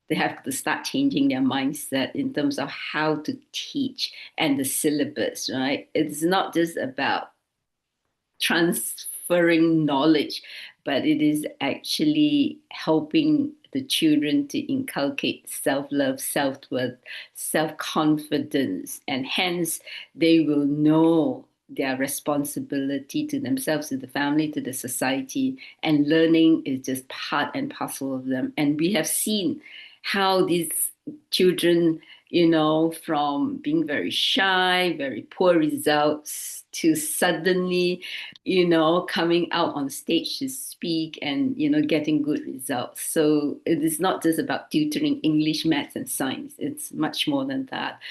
they have to start changing their mindset in terms of how to teach and the syllabus, right? It's not just about transferring knowledge, but it is actually helping the children to inculcate self-love, self-worth, self-confidence, and hence they will know their responsibility to themselves, to the family, to the society, and learning is just part and parcel of them. And we have seen how these children, from being very shy, very poor results, to suddenly, coming out on stage to speak and, getting good results. So it is not just about tutoring English, maths, and science. It's much more than that.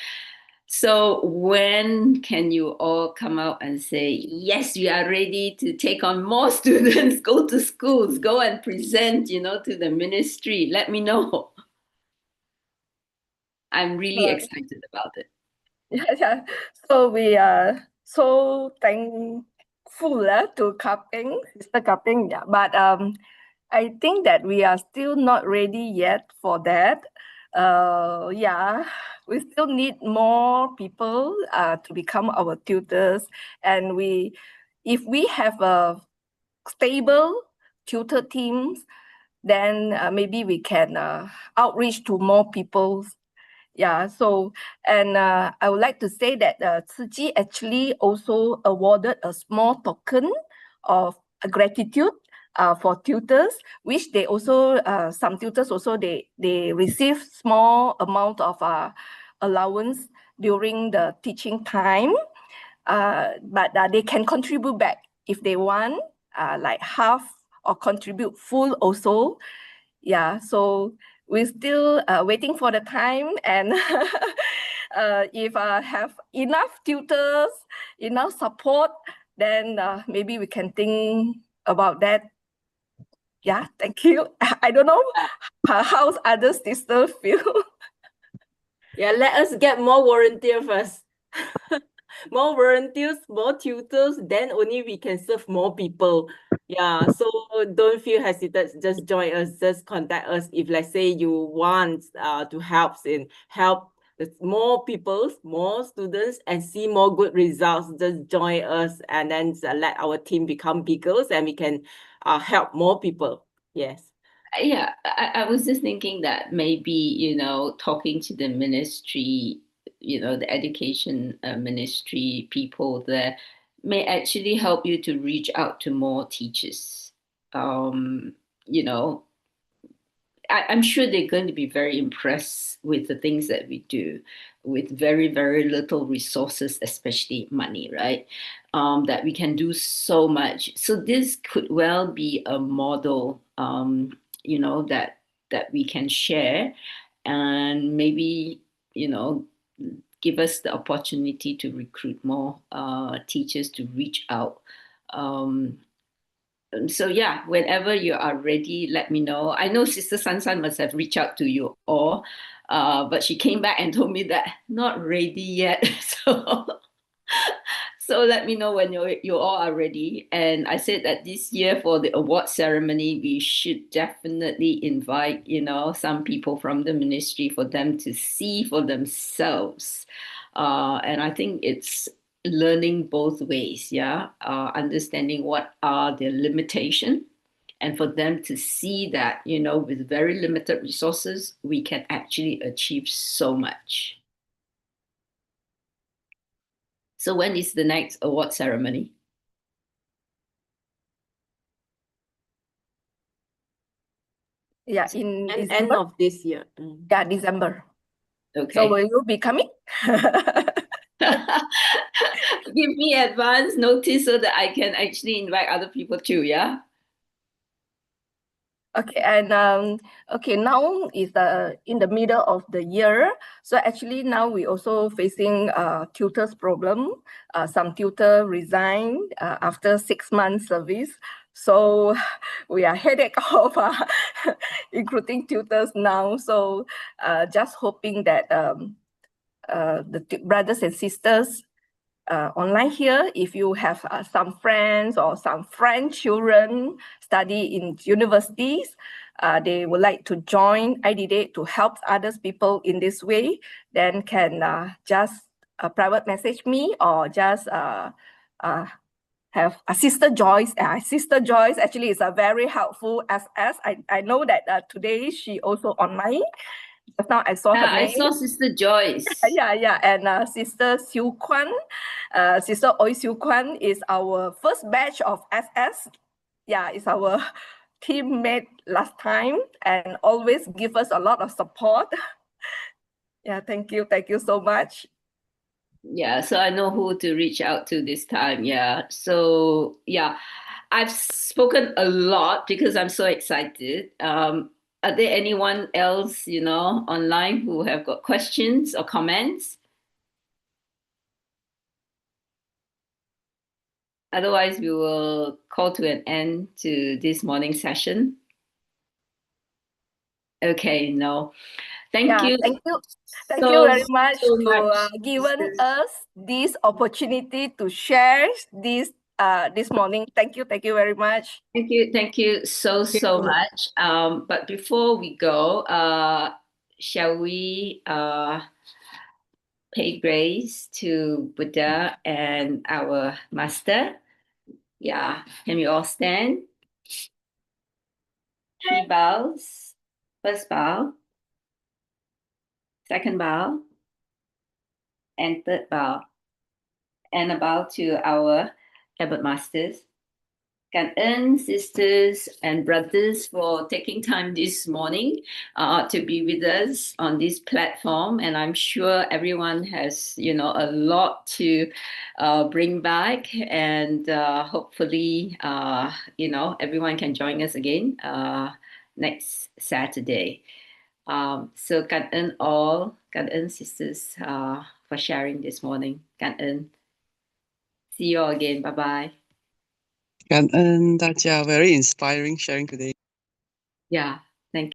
So when can you all come out and say, yes, we are ready to take on more students, go to schools, go and present, to the ministry? Let me know. I'm really excited about it. Yeah. So we are so thankful to Kaping, Sister Kaping. Yeah. But I think that we are still not ready yet for that. Yeah, we still need more people to become our tutors. And if we have a stable tutor teams, then maybe we can outreach to more people. Yeah, so, and I would like to say that Tzu Chi actually also awarded a small token of gratitude for tutors, which they also, some tutors also, they receive small amount of allowance during the teaching time, but they can contribute back if they want, like half or contribute full also. Yeah, so we're still waiting for the time, and if I have enough tutors, enough support, then maybe we can think about that. Yeah, thank you. I don't know how other sisters feel. Yeah, let us get more volunteers first. More volunteers, more tutors, then only we can serve more people. Yeah, so don't feel hesitant. Just join us. Just contact us if, let's say, you want to help more people, more students, and see more good results. Just join us, and then let our team become bigger, and we can help more people. Yes. Yeah, I was just thinking that maybe, talking to the ministry, the education ministry people there may actually help you to reach out to more teachers. I'm sure they're going to be very impressed with the things that we do with very, very little resources, especially money, right? That we can do so much. So this could well be a model, that we can share, and maybe, give us the opportunity to recruit more teachers to reach out. So yeah, whenever you are ready, let me know. I know Sister San must have reached out to you all, but she came back and told me that not ready yet. So let me know when you all are ready. And I said that this year for the award ceremony, we should definitely invite, some people from the ministry for them to see for themselves. And I think it's learning both ways, yeah, understanding what are their limitations, and for them to see that, you know, with very limited resources, we can actually achieve so much. So when is the next award ceremony? Yeah, in End December. of this year. Yeah, December. Okay. So will you be coming? Give me advance notice so that I can actually invite other people too, yeah? Okay, and okay, now is the in the middle of the year. So actually now we also facing tutors problem. Some tutor resigned after 6 months service. So we are headache of recruiting tutors now. So just hoping that the brothers and sisters online here, if you have some friends or some friend children study in universities, they would like to join IDD to help others people in this way, then can just private message me or just have a Sister Joyce. Sister Joyce actually is a very helpful SS. I know that today she also online. Just now I saw her I name. saw Sister Joyce. Yeah, and Sister Su Kwan, Sister Oi Su Kwan is our first batch of SS. Yeah, it's our teammate last time and always give us a lot of support. Yeah, thank you so much. Yeah, so I know who to reach out to this time. Yeah, so yeah, I've spoken a lot because I'm so excited. Are there anyone else, you know, online who have got questions or comments? Otherwise, we will call to an end to this morning session. Okay, no. Thank you. Thank you. Thank so, you very much so to much. given us this opportunity to share this morning. Thank you very much. Thank you so much. But before we go, shall we pay grace to Buddha and our master? Yeah, can we all stand? 3 bows. First bow, second bow, and third bow. And a bow to our Abbot Masters.感恩 sisters and brothers for taking time this morning to be with us on this platform, and I'm sure everyone has, you know, a lot to bring back, and hopefully, you know, everyone can join us again next Saturday. So 感恩 all, 感恩 sisters for sharing this morning. 感恩. See you all again. Bye bye. 感恩大家 very inspiring sharing today. Yeah.